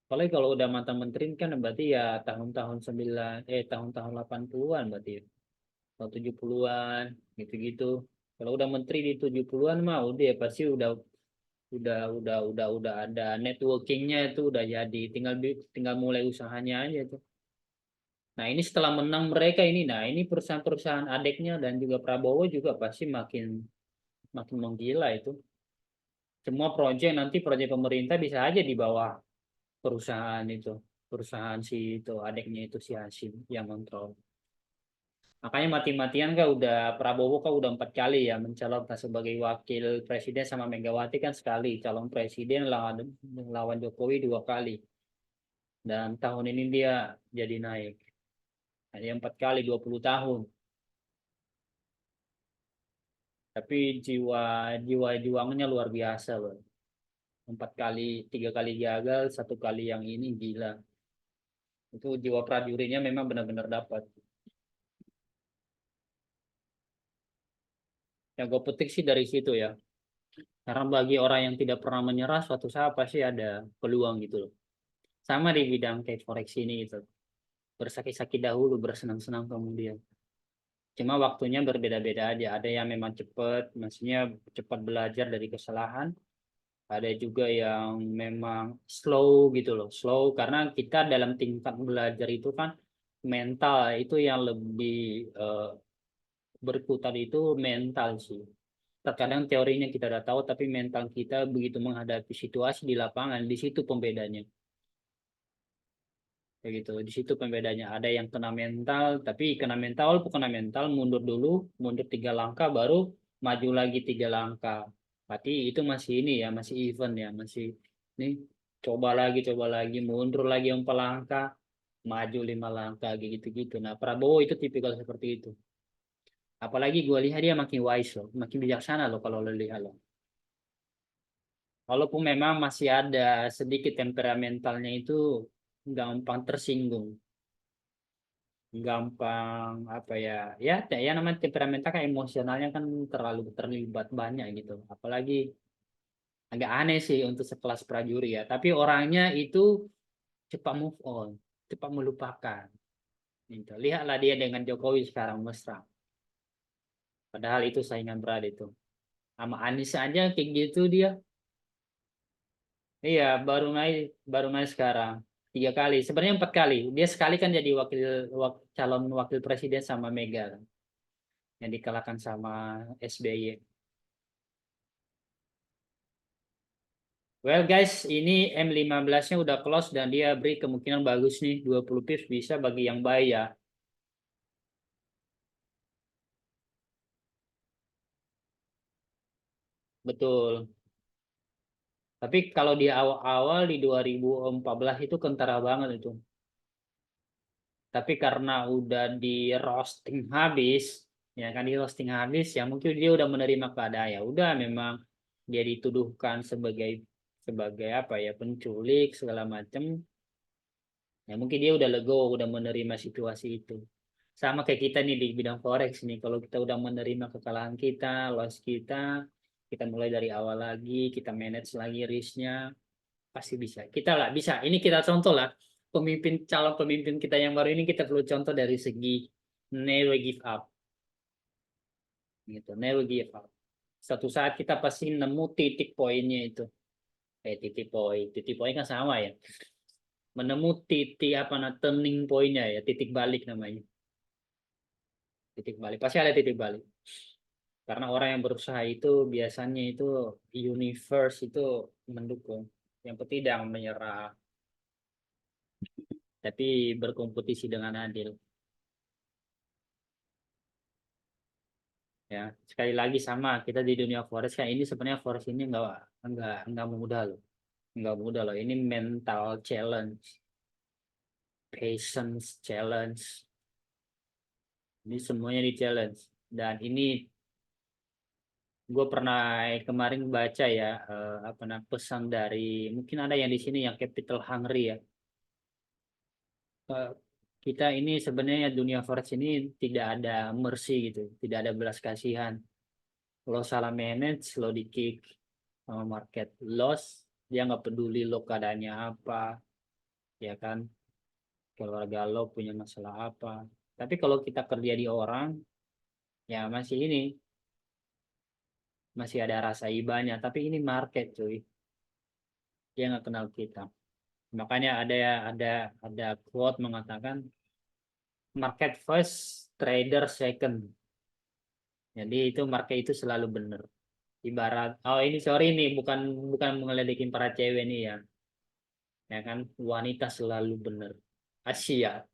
Apalagi kalau udah mantan menteri kan berarti ya tahun-tahun tahun-tahun 80-an berarti ya. Tahun 70-an gitu-gitu. Kalau udah menteri di 70-an mah udah ya pasti udah ada networkingnya itu udah jadi tinggal tinggal mulai usahanya aja tuh. Nah ini setelah menang mereka ini, nah ini perusahaan-perusahaan adiknya dan juga Prabowo juga pasti makin makin menggila itu. Semua proyek nanti proyek pemerintah bisa aja di bawah perusahaan itu, perusahaan si itu adiknya itu si Hasim yang kontrol. Makanya mati-matian kan udah Prabowo kan udah 4 kali ya mencalonkan sebagai wakil presiden sama Megawati kan sekali, calon presiden lawan lawan Jokowi 2 kali, dan tahun ini dia jadi naik. Hanya 4 kali 20 tahun. Tapi jiwa jiwa juangnya luar biasa loh. 4 kali, 3 kali gagal, 1 kali yang ini gila. Itu jiwa prajuritnya memang benar-benar dapat. Yang gue petik sih dari situ ya. Karena bagi orang yang tidak pernah menyerah, suatu saat pasti ada peluang gitu loh. Sama di bidang kayak forex ini gitu. Bersakit-sakit dahulu, bersenang-senang kemudian. Cuma waktunya berbeda-beda aja. Ada yang memang cepat, maksudnya cepat belajar dari kesalahan. Ada juga yang memang slow gitu loh. Slow karena kita dalam tingkat belajar itu kan mental itu yang lebih berkutat itu mental sih. Terkadang teorinya kita udah tahu, tapi mental kita begitu menghadapi situasi di lapangan, di situ pembedanya. Kayak gitu, di situ pembedanya. Ada yang kena mental, tapi kena mental, bukan kena mental, mundur dulu, mundur 3 langkah, baru maju lagi 3 langkah. Berarti itu masih ini ya, masih event ya, masih ini coba lagi, mundur lagi 4 langkah, maju 5 langkah, gitu-gitu. Nah, Prabowo itu tipikal seperti itu. Apalagi gue lihat dia makin wise loh, makin bijaksana loh kalau lo lihat loh. Walaupun memang masih ada sedikit temperamentalnya itu gampang tersinggung, gampang apa ya, ya namanya temperamental kan emosionalnya kan terlalu terlibat banyak gitu. Apalagi agak aneh sih untuk sekelas prajurit ya. Tapi orangnya itu cepat move on, cepat melupakan. Gitu. Lihatlah dia dengan Jokowi sekarang mesra. Padahal itu saingan berat itu. Sama Anies aja kayak gitu dia. Iya, baru naik sekarang 3 kali. Sebenarnya 4 kali. Dia sekali kan jadi calon wakil presiden sama Mega kan, yang dikalahkan sama SBY. Well guys, ini M15-nya udah close dan dia beri kemungkinan bagus nih 20 pips bisa bagi yang buy ya. Betul. Tapi kalau di awal-awal di 2014 itu kentara banget itu. Tapi karena udah di roasting habis, ya kan di roasting habis, ya mungkin dia udah menerima keadaan, ya udah memang dia dituduhkan sebagai sebagai apa ya, penculik segala macam, ya mungkin dia udah legowo, udah menerima situasi itu. Sama kayak kita nih di bidang forex nih, kalau kita udah menerima kekalahan kita, loss kita mulai dari awal lagi, kita manage lagi risknya, pasti bisa. Kita lah bisa. Ini kita contoh lah, calon pemimpin kita yang baru ini kita perlu contoh dari segi never give up, gitu. Never give up. Satu saat kita pasti nemu titik poinnya itu. Titik poin kan sama ya. Menemu titik apa turning poinnya ya, titik balik namanya. Titik balik pasti ada titik balik. Karena orang yang berusaha itu biasanya itu universe itu mendukung. Yang penting jangan menyerah, tapi berkompetisi dengan adil. Ya sekali lagi sama kita di dunia forex kan, ini sebenarnya forex ini nggak mudah loh, nggak mudah loh, ini mental challenge, patience challenge, ini semuanya di challenge. Dan ini gue pernah kemarin baca ya, apa namanya, pesan dari mungkin ada yang di sini yang capital hungry ya. Eh, kita ini sebenarnya dunia forex ini tidak ada mercy gitu, tidak ada belas kasihan. Lo salah manage, lo di kick sama market loss, dia nggak peduli lo keadaannya apa, ya kan, keluarga lo punya masalah apa. Tapi kalau kita kerja di orang, ya masih ini, masih ada rasa ibanya. Tapi ini market cuy, dia nggak kenal kita. Makanya ada quote mengatakan market first, trader second. Jadi itu market itu selalu benar. Ibarat, oh ini sorry nih, bukan bukan ngeledekin para cewek nih ya. Ya kan, wanita selalu benar. Asia.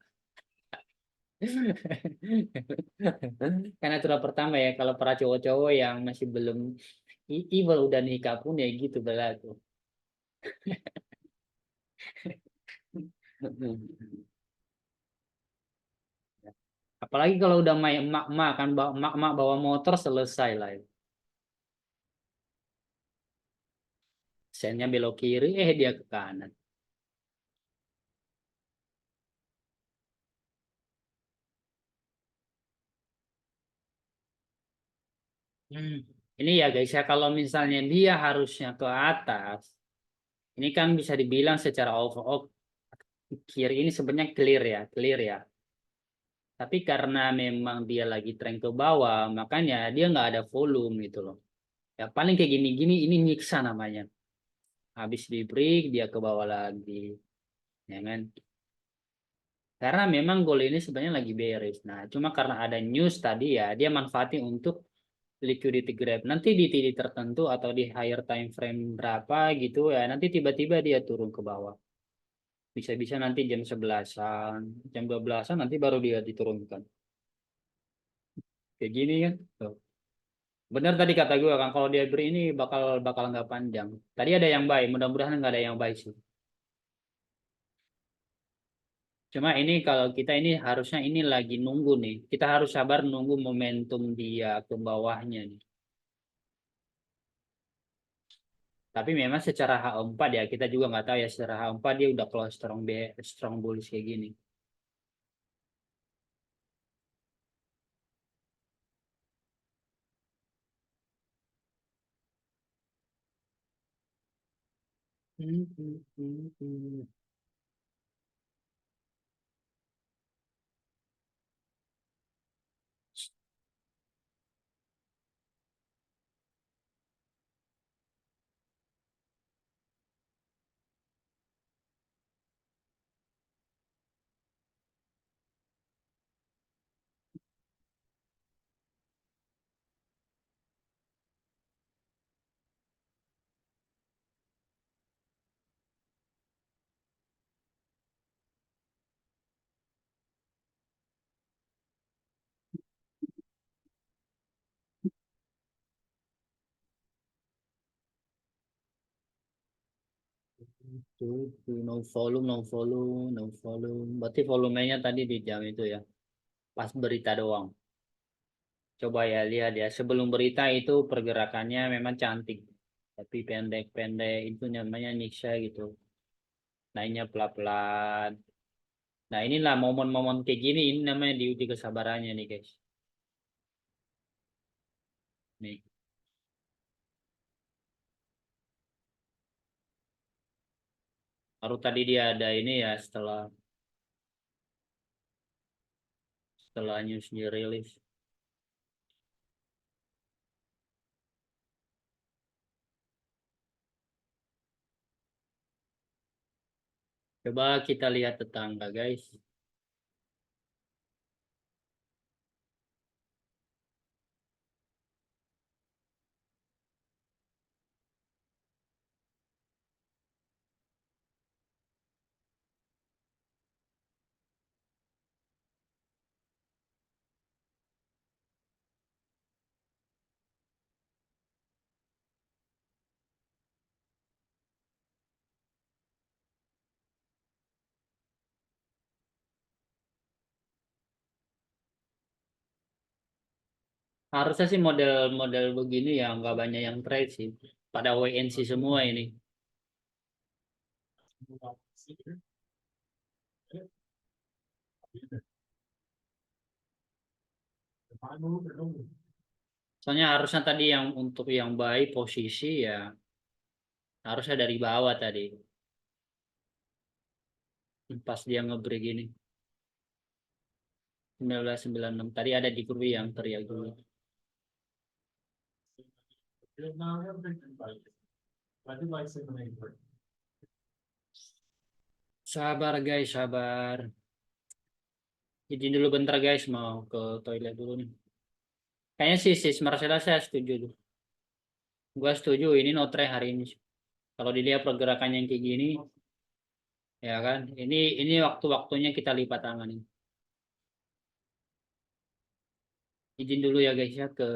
Karena aturan pertama ya, kalau para cowok-cowok yang masih belum evil udah nikah pun ya gitu berlaku. Apalagi kalau udah main emak-emak kan, emak-emak bawa motor selesai lah. Sennya belok kiri, dia ke kanan. Hmm. Ini ya guys ya, kalau misalnya dia harusnya ke atas, ini kan bisa dibilang secara overall kiri ini sebenarnya clear ya. Tapi karena memang dia lagi tren ke bawah, makanya dia nggak ada volume gitu loh. Ya paling kayak gini-gini ini nyiksa namanya. Habis di break dia ke bawah lagi, ya kan? Karena memang gol ini sebenarnya lagi beres. Nah, cuma karena ada news tadi ya, dia manfaatin untuk liquidity grab. Nanti di titik tertentu atau di higher time frame berapa gitu ya, nanti tiba-tiba dia turun ke bawah. Bisa-bisa nanti jam 11-an, jam 12-an nanti baru dia diturunkan. Kayak gini kan. Tuh. Benar tadi kata gue kan, kalau dia beri ini bakal bakal nggak panjang. Tadi ada yang baik, mudah-mudahan nggak ada yang baik sih. Cuma ini kalau kita ini harusnya ini lagi nunggu nih. Kita harus sabar nunggu momentum dia ke bawahnya nih. Tapi memang secara H4 ya kita juga nggak tahu ya secara H4 dia udah close strong bullish kayak gini. Tuh, no volume, no volume, no volume. Berarti volumenya tadi di jam itu ya. Pas berita doang. Coba ya lihat ya. Sebelum berita itu pergerakannya memang cantik. Tapi pendek-pendek itu namanya Nisha gitu. Naiknya pelan-pelan. Nah inilah momen-momen kayak gini. Ini namanya diuji kesabarannya nih guys. Nih. Baru tadi dia ada ini ya setelah news dirilis. Coba kita lihat tetangga guys. Harusnya sih model-model begini ya nggak banyak yang trade sih. Pada WNC semua ini. Soalnya harusnya tadi yang untuk yang baik posisi ya harusnya dari bawah tadi. Pas dia ngebreak ini 1996 tadi ada di grup yang teriak dulu. Sabar guys, sabar. Izin dulu bentar guys, mau ke toilet dulu nih. Kayaknya sih sis Marcella saya setuju tuh. Gua setuju ini no trade hari ini. Kalau dilihat pergerakannya yang kayak gini, ya kan? Ini waktu-waktunya kita lipat tangan ini. Izin dulu ya guys ya ke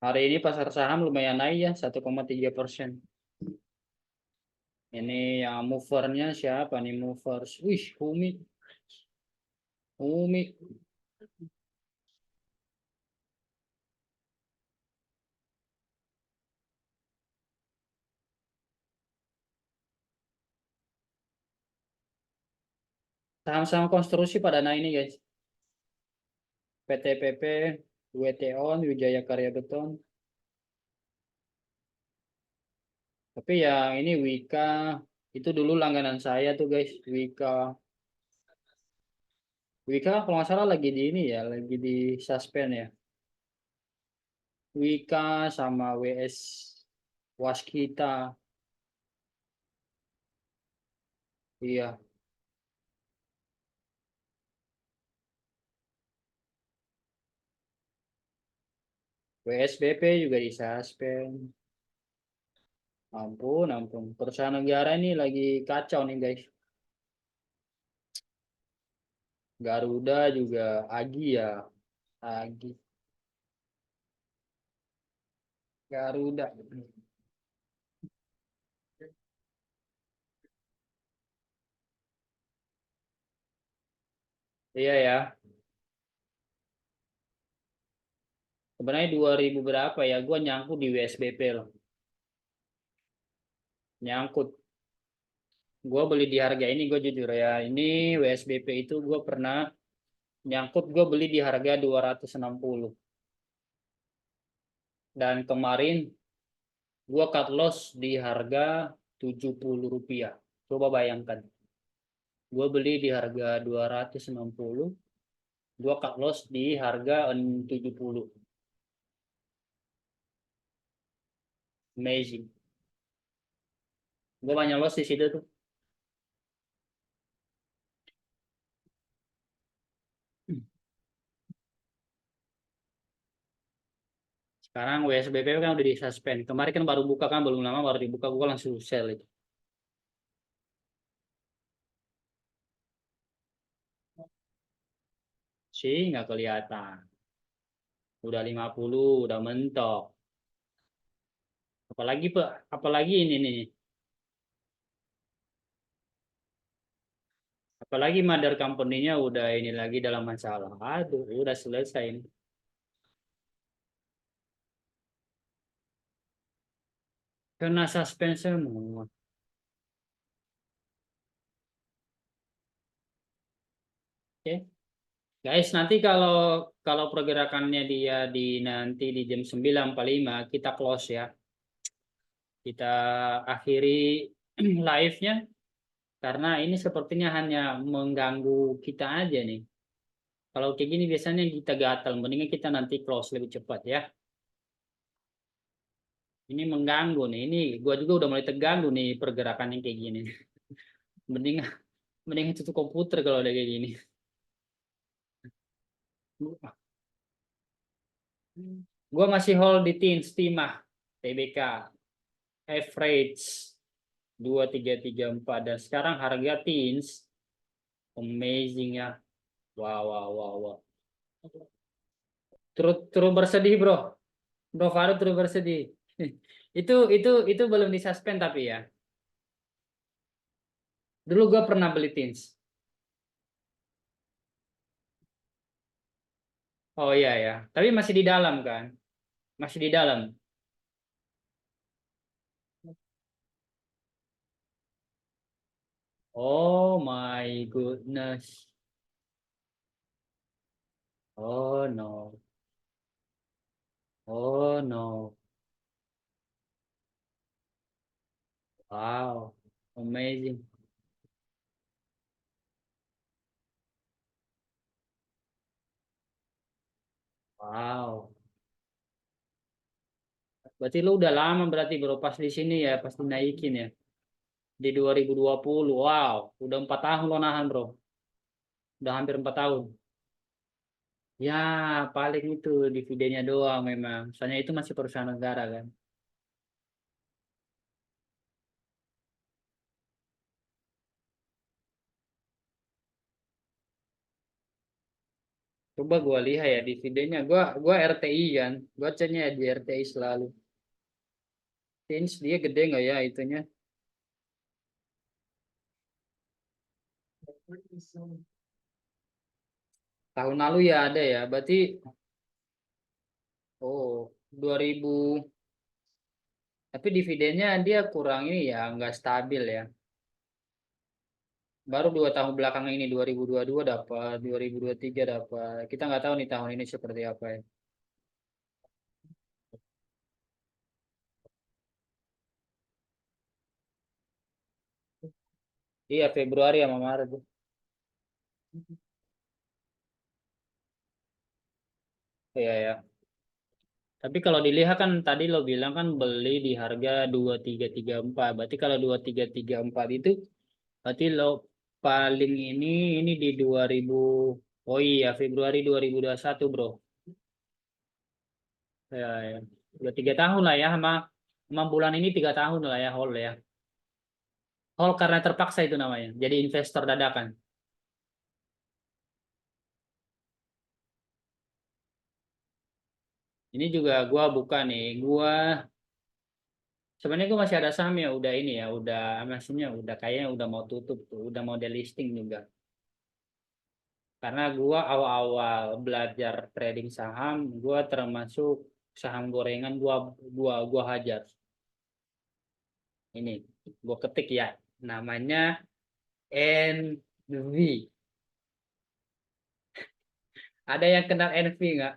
hari ini pasar saham lumayan naik ya 1,3%. Ini yang movernya siapa nih movers? Wih, Umi. Umi. Saham-saham konstruksi pada naik ini guys. PT PP, WTON, Wijaya Karya Beton. Tapi yang ini Wika, itu dulu langganan saya tuh guys, Wika. Wika kalau nggak salah lagi di ini ya, lagi di suspend ya. Wika sama WS Waskita. Iya, WSBP juga di suspend. Ampun, ampun. Perusahaan negara ini lagi kacau nih guys. Garuda juga Agi ya, Agi. Garuda. Iya ya. Sebenarnya 2000 berapa ya? Gua nyangkut di WSBP loh. Nyangkut. Gua beli di harga ini, gue jujur ya. Ini WSBP itu gue pernah nyangkut, gue beli di harga 260. Dan kemarin gue cut loss di harga Rp70. Coba bayangkan. Gue beli di harga 260, gue cut loss di harga 70. Amazing. Gue banyak loss di situ tuh. Sekarang WSBP kan udah di suspend. Kemarin kan baru buka kan, belum lama baru dibuka, gue langsung sell itu. sih nggak kelihatan. Udah 50, udah mentok. Apalagi ini nih. Apalagi mother company-nya udah ini lagi dalam masalah. Aduh, udah selesai ini. Kena suspend semua. Oke. Guys, nanti kalau kalau pergerakannya dia di nanti di jam 9.45 kita close ya. Kita akhiri live-nya karena ini sepertinya hanya mengganggu kita aja nih. Kalau kayak gini biasanya kita gatal, mendingan kita nanti close lebih cepat ya. Ini mengganggu nih. Ini gua juga udah mulai terganggu nih pergerakan yang kayak gini. Mendingan mendingan tutup komputer kalau udah kayak gini. Gua masih hold di Teens Timah TBK average 2334 dan sekarang harga Teens amazing ya. Wow wow wow wow. Terus bersedih bro. Bro Faruk terus bersedih. Itu belum disuspend tapi ya. Dulu gua pernah beli Teens. Oh iya ya. Tapi masih di dalam kan? Masih di dalam. Oh my goodness. Oh no. Oh no. Wow. Amazing. Wow. Berarti lu udah lama berarti bro pas di sini ya, pas dinaikin ya. Di 2020. Wow. Udah 4 tahun lo nahan bro. Udah hampir 4 tahun. Ya paling itu dividennya doang memang. Soalnya itu masih perusahaan negara kan. Coba gua lihat ya dividennya. Gua RTI kan. Gua ceknya di RTI selalu. Teens dia gede nggak ya itunya? Tahun lalu ya ada ya. Berarti oh 2000 tapi dividennya dia kurang ini ya, nggak stabil ya. Baru 2 tahun belakangan ini 2022 dapat, 2023 dapat. Kita nggak tahu nih tahun ini seperti apa ya. Iya Februari sama Maret. Iya ya. Tapi kalau dilihat kan tadi lo bilang kan beli di harga 2334. Berarti kalau 2334 itu berarti lo paling ini di 2000. Oh iya Februari 2021 bro. Ya, ya. Udah 3 tahun lah ya sama bulan ini 3 tahun lah ya hold ya. Hold karena terpaksa itu namanya. Jadi investor dadakan. Ini juga gua buka nih. Sebenarnya gua masih ada saham ya. Udah ini ya. Udah maksudnya udah kayaknya udah mau tutup tuh. Udah mau delisting juga. Karena gua awal-awal belajar trading saham, gua termasuk saham gorengan gua hajar. Ini gua ketik ya. Namanya NV. Ada yang kenal NV nggak?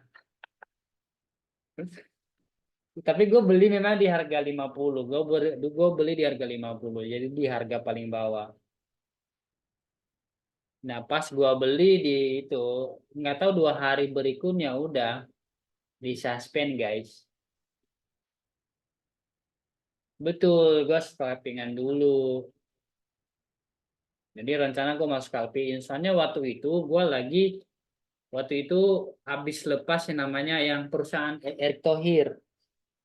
Tapi gue beli memang di harga 50. Gue beli di harga 50. Jadi di harga paling bawah. Nah, pas gue beli di itu, nggak tahu 2 hari berikutnya udah disuspend guys. Betul, gue scalpingan dulu. Jadi rencana gue mau scalping. Soalnya waktu itu habis lepas yang namanya yang perusahaan Erick Thohir.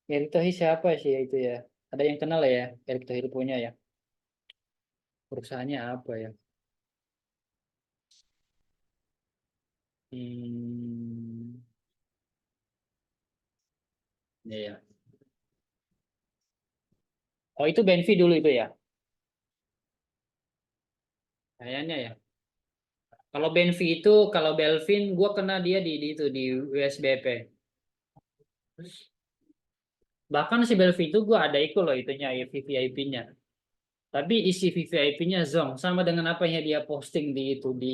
Erick Thohir siapa sih ya itu ya? Ada yang kenal ya? Erick Thohir punya ya? Perusahaannya apa ya? Hmm, ya, ya. Oh itu Benfi dulu itu ya, kayaknya ya. Kalau Benfi itu, kalau Belvin, gue kena dia di itu di USBP. Bahkan si Belvin itu gue ada ikut loh itunya VVIP-nya. Tapi isi VVIP-nya zong sama dengan apa yang dia posting di itu di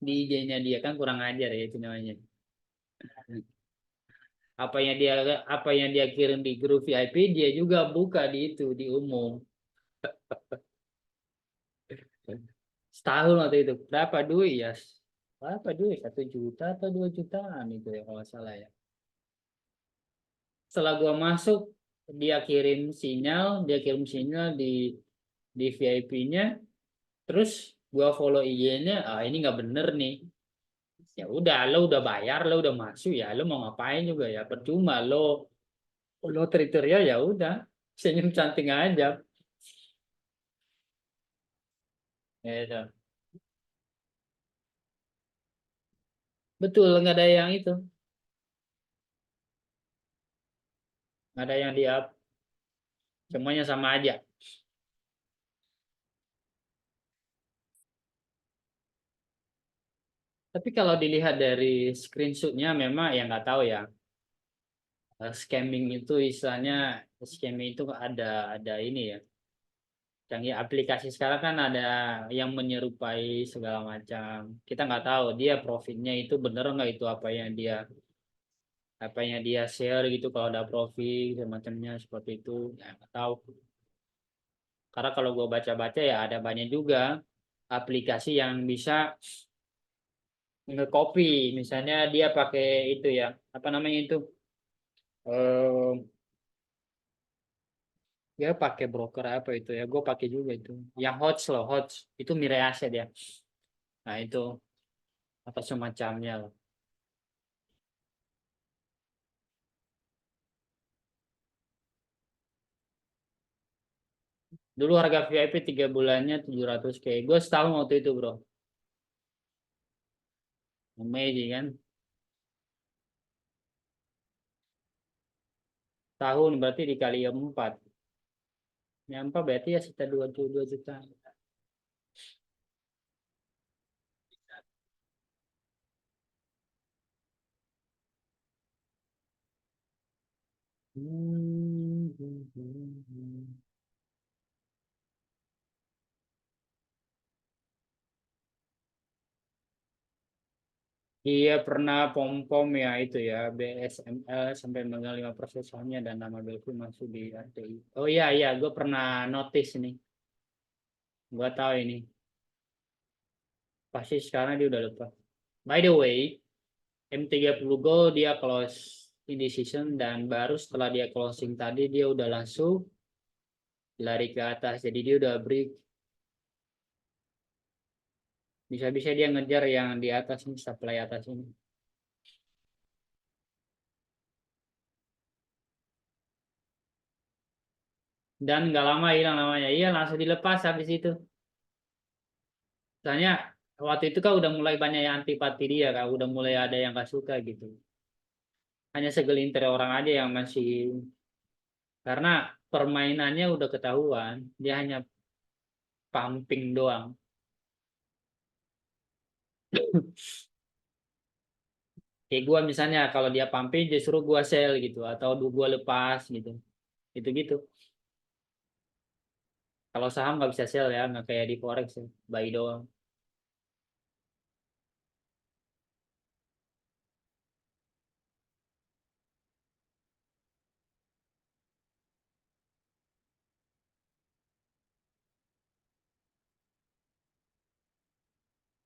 di IG-nya dia kan kurang ajar ya itu namanya. Apa yang dia kirim di grup VIP dia juga buka di itu di umum. Setahun waktu itu berapa duit ya? Berapa duit? 1 juta atau 2 jutaan itu ya kalau nggak salah ya. Setelah gua masuk dia kirim sinyal di VIP-nya, terus gua follow IG-nya, ah ini nggak bener nih. Ya udah, lo udah bayar, lo udah masuk ya, lo mau ngapain juga ya, percuma lo teritorial ya udah, senyum cantik aja. Gitu. Betul, nggak ada yang itu, nggak ada yang di up, semuanya sama aja. Tapi kalau dilihat dari screenshotnya memang ya nggak tahu ya. Scamming itu istilahnya scamming itu ada ini ya. Canggih aplikasi sekarang kan ada yang menyerupai segala macam. Kita nggak tahu dia profitnya itu bener nggak itu apa yang dia share gitu kalau ada profit semacamnya seperti itu ya nggak tahu. Karena kalau gue baca-baca ya ada banyak juga aplikasi yang bisa nge-copy. Misalnya dia pakai itu ya apa namanya itu eh dia pakai broker apa itu ya gue pakai juga itu yang Hodge loh Hodge itu Mirai Aset ya. Nah itu apa semacamnya loh. Dulu harga VIP 3 bulannya 700K. Gue setahun waktu itu bro. Amazing kan. Tahun berarti dikali 4. Yang 4 berarti ya sekitar 22 juta. Hmm, hmm, hmm, hmm. Iya pernah pom-pom ya itu ya BSML sampai megang 5% sahamnya dan nama Belku masuk di RTI. Oh iya iya gue pernah notice nih. Gue tahu ini. Pasti sekarang dia udah lupa. By the way, M30 Gold dia close in decision dan baru setelah dia closing tadi dia udah langsung lari ke atas. Jadi dia udah break. Bisa-bisa dia ngejar yang di atas ini, supply atas ini. Dan nggak lama hilang namanya. Iya langsung dilepas habis itu. Soalnya waktu itu kan udah mulai banyak yang antipati dia kan. Udah mulai ada yang gak suka gitu. Hanya segelintir orang aja yang masih. Karena permainannya udah ketahuan. Dia hanya pumping doang. Kayak gue misalnya kalau dia pumping justru gue sell gitu. Atau gue lepas gitu. Gitu-gitu. Kalau saham nggak bisa sell ya. Nggak kayak di forex ya. Buy doang.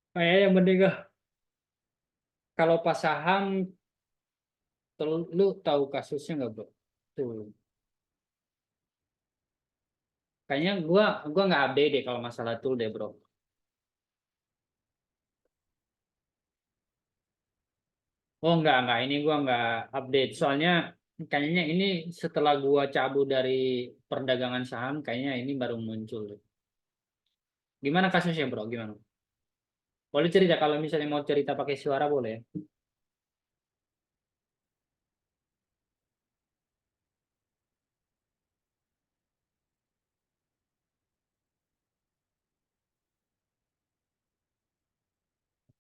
Kayak yang penting kalau pas saham lu tahu kasusnya nggak bro? Tuh. Kayaknya gua nggak update deh kalau masalah tool deh bro. Oh enggak ini gua nggak update. Soalnya kayaknya ini setelah gua cabut dari perdagangan saham, kayaknya ini baru muncul. Gimana kasusnya bro? Gimana? Boleh cerita kalau misalnya mau cerita pakai suara boleh.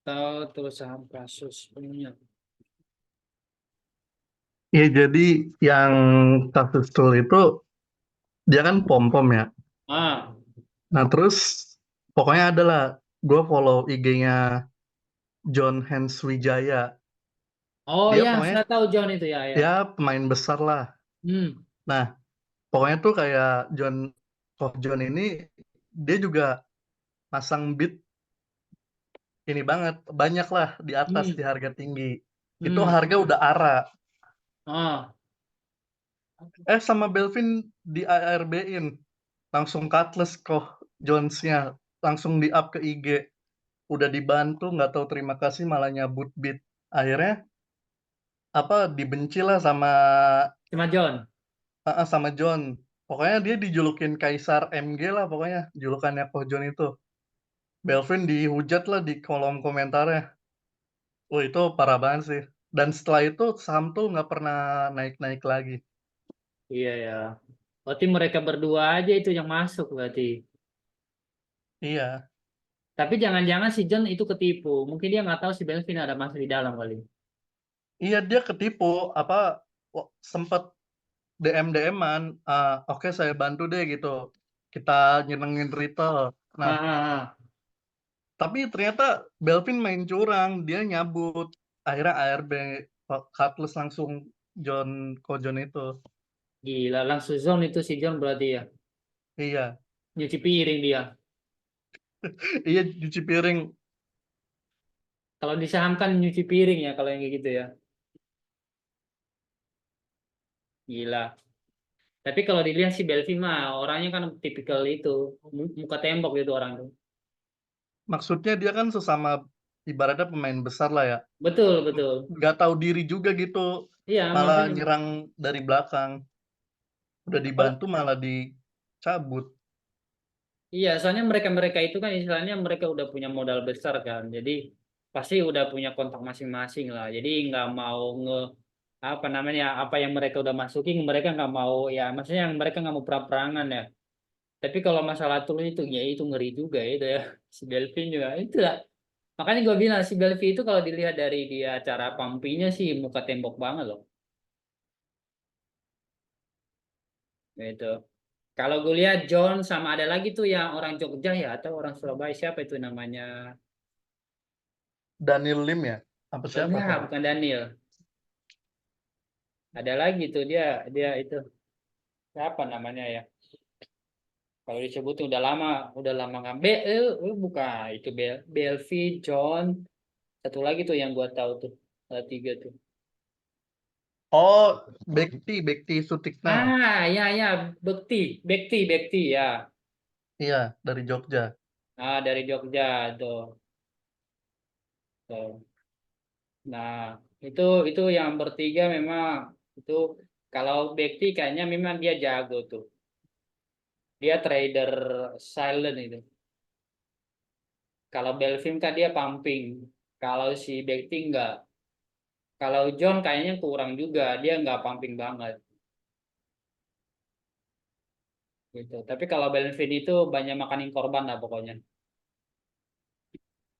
Atau terus saham kasus punya. Ya jadi yang kasus tool itu dia kan pom pom ya. Ah, Nah terus pokoknya adalah gue follow IG-nya John Hans Wijaya. oh Dia ya, pokoknya saya tahu John itu ya, ya. ya pemain besar lah. Hmm, Nah pokoknya tuh kayak Koh John ini dia juga pasang bid ini banget banyak lah di atas di hmm, harga tinggi. Itu hmm. harga udah arah. Ah, Sama Belvin di ARB-in langsung cutlass Koh Jones-nya langsung di up ke IG. Udah dibantu nggak tahu terima kasih malah nyabut bid. Akhirnya apa dibenci lah cuma John. sama John. Pokoknya dia dijulukin Kaisar MG lah pokoknya julukannya Koh John itu. Belvin dihujat lah di kolom komentarnya. Oh itu parah banget sih. Dan setelah itu saham tuh nggak pernah naik-naik lagi. Iya ya. Berarti mereka berdua aja itu yang masuk berarti. Iya, Tapi jangan-jangan si John itu ketipu. Mungkin dia nggak tahu si Belvin ada masuk di dalam kali. iya dia ketipu. Apa sempet DM-an, oke saya bantu deh gitu. Kita nyenengin retail. Ah, Nah, ah, ah. tapi ternyata Belvin main curang, dia nyabut. Akhirnya ARB cutlass langsung John Kojon itu. Gila, langsung zone itu si John berarti ya. Iya, Nyuci piring dia. iya cuci piring. Kalau di saham kan nyuci piring ya kalau yang kayak gitu ya. Gila. Tapi kalau dilihat si Belvin mah orangnya kan tipikal itu. Muka tembok gitu orang tuh. Maksudnya dia kan sesama ibaratnya pemain besar lah ya. Betul, betul. Nggak tahu diri juga gitu. Iya, Malah makanya. nyerang dari belakang. Udah Kalau dibantu malah dicabut. iya, soalnya mereka-mereka itu kan istilahnya mereka udah punya modal besar kan. Jadi pasti udah punya kontak masing-masing lah. Jadi nggak mau apa namanya apa yang mereka udah masukin mereka nggak mau ya maksudnya yang mereka nggak mau perang-perangan ya. Tapi kalau masalah tool itu ya itu ngeri juga itu ya. Si Belvin juga itu lah. Makanya gue bilang si Belvi itu kalau dilihat dari dia cara pampinya sih muka tembok banget loh. Gitu. Kalau gue lihat John sama ada lagi tuh yang orang Jogja ya atau orang Surabaya siapa itu namanya? Daniel Lim ya? Apa siapa Enggak, tuh? bukan Daniel. Ada lagi tuh dia dia itu siapa namanya ya? Kalau disebut udah lama ngambil bukan itu Belvi, John, satu lagi tuh yang gua tahu tuh. Ada tiga tuh. Oh, Bekti Sutikna. Ya ya, Bekti ya. Iya, dari Jogja. Dari Jogja tuh. Tuh. Nah, itu yang bertiga memang itu kalau Bekti kayaknya memang dia jago tuh. Dia trader silent itu. Kalau Belvin kan dia pumping. Kalau si Bekti enggak. Kalau John kayaknya kurang juga. Dia nggak pumping banget gitu. Tapi kalau Belvin itu banyak makanin korban lah pokoknya.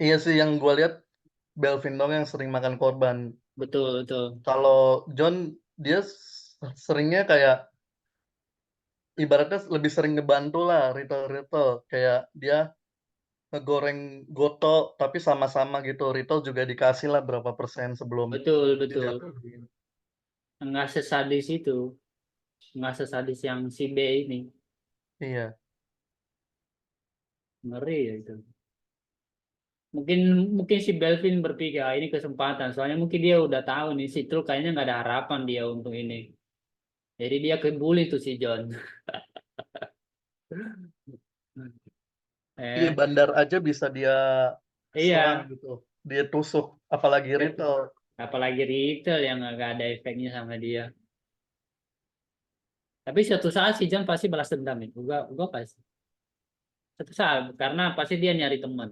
Iya sih yang gue lihat Belvin dong yang sering makan korban. Betul, betul. Kalau John dia seringnya kayak ibaratnya lebih sering ngebantu lah retail-retail. Kayak dia ngegoreng goto tapi sama-sama gitu. Retail juga dikasih lah berapa persen sebelum Betul, betul. dijatuhin. Nggak sesadis itu. Nggak sesadis yang si B ini. Iya. Ngeri ya itu. Mungkin mungkin si Belvin berpikir ini kesempatan. Soalnya mungkin dia udah tahu nih si Truk kayaknya nggak ada harapan dia untuk ini. Jadi dia kebuli tuh si John. Iya, Eh, bandar aja bisa dia serang iya. gitu. Dia tusuk apalagi retail. Apalagi retail yang nggak ada efeknya sama dia. Tapi suatu saat si John pasti balas dendam itu. Gua pasti. Suatu saat karena pasti dia nyari teman.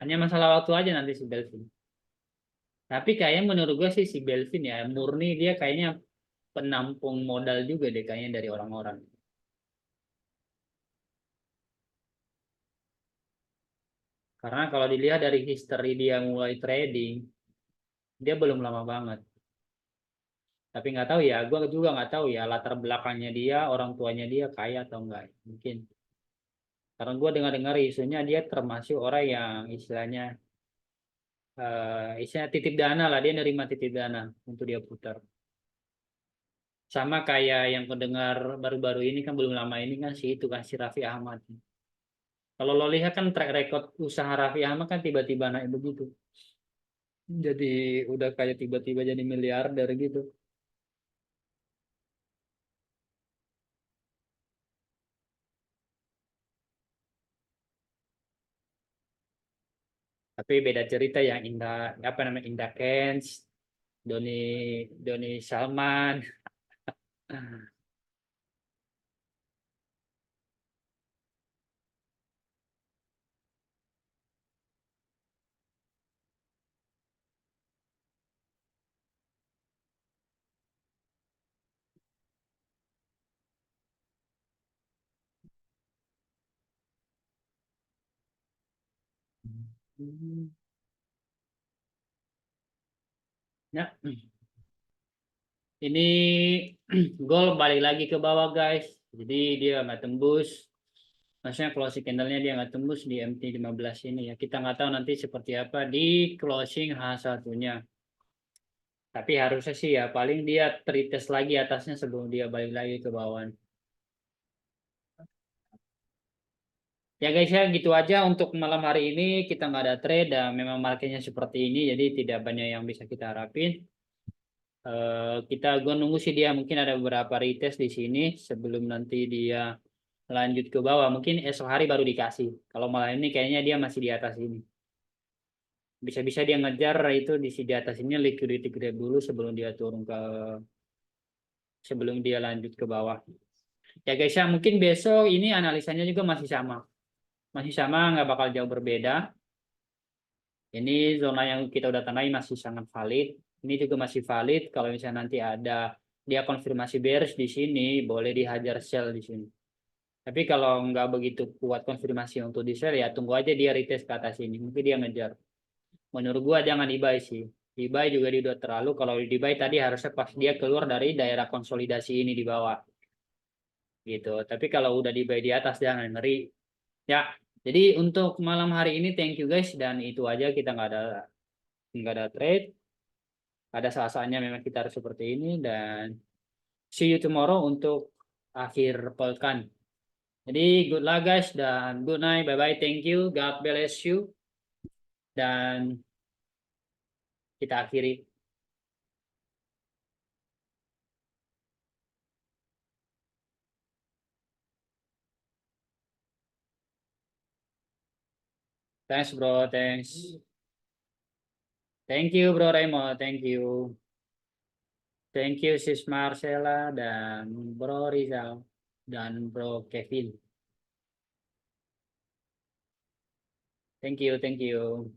Hanya masalah waktu aja nanti si Belvin. Tapi kayaknya menurut gue sih si Belvin ya murni dia kayaknya penampung modal juga deh kayaknya dari orang-orang. Karena kalau dilihat dari history dia mulai trading, dia belum lama banget. Tapi nggak tahu ya, gue juga nggak tahu ya latar belakangnya dia, orang tuanya dia kaya atau enggak. Mungkin. Karena gue dengar-dengar isunya dia termasuk orang yang istilahnya titip dana lah, dia nerima titip dana untuk dia putar. Sama kayak yang kedengar baru-baru ini kan belum lama ini kan si itu kan si Raffi Ahmad. Kalau lo lihat kan track record usaha Raffi Ahmad kan tiba-tiba naik begitu. Jadi udah kayak tiba-tiba jadi miliarder gitu. Tapi beda cerita yang Indah apa namanya Indah Kens, Doni Doni Salman. Ya, ini gol balik lagi ke bawah guys. Jadi dia nggak tembus. Maksudnya closing candlenya dia nggak tembus di MT 15 ini ya. Kita nggak tahu nanti seperti apa di closing H1-nya. Tapi harusnya sih ya paling dia retest lagi atasnya sebelum dia balik lagi ke bawah. Ya guys ya gitu aja untuk malam hari ini kita nggak ada trade dan memang marketnya seperti ini jadi tidak banyak yang bisa kita harapin. Kita gue nunggu sih dia mungkin ada beberapa retest di sini sebelum nanti dia lanjut ke bawah. Mungkin esok hari baru dikasih. Kalau malam ini kayaknya dia masih di atas ini. Bisa-bisa dia ngejar itu di atas ini liquidity grab dulu sebelum dia lanjut ke bawah. Ya guys ya mungkin besok ini analisanya juga masih sama. Masih sama nggak bakal jauh berbeda. Ini zona yang kita udah tandai masih sangat valid. Ini juga masih valid. Kalau misalnya nanti ada dia konfirmasi bearish di sini, boleh dihajar sell di sini. Tapi kalau nggak begitu kuat konfirmasi untuk di sell, ya tunggu aja dia retest ke atas ini. Mungkin dia ngejar. Menurut gua jangan di buy sih. Di buy juga dia udah terlalu. Kalau di buy tadi harusnya pas dia keluar dari daerah konsolidasi ini di bawah. Gitu. Tapi kalau udah di buy di atas jangan ngeri. Ya, jadi untuk malam hari ini thank you guys dan itu aja kita nggak ada trade. Ada saat-saatnya memang kita harus seperti ini dan see you tomorrow untuk akhir pekan. Jadi good luck guys dan good night. Bye bye. Thank you. God bless you. Dan kita akhiri. Thanks bro. Thanks. Thank you bro Raymond. Thank you. Thank you sis Marcella dan bro Rizal dan bro Kevin. Thank you. Thank you.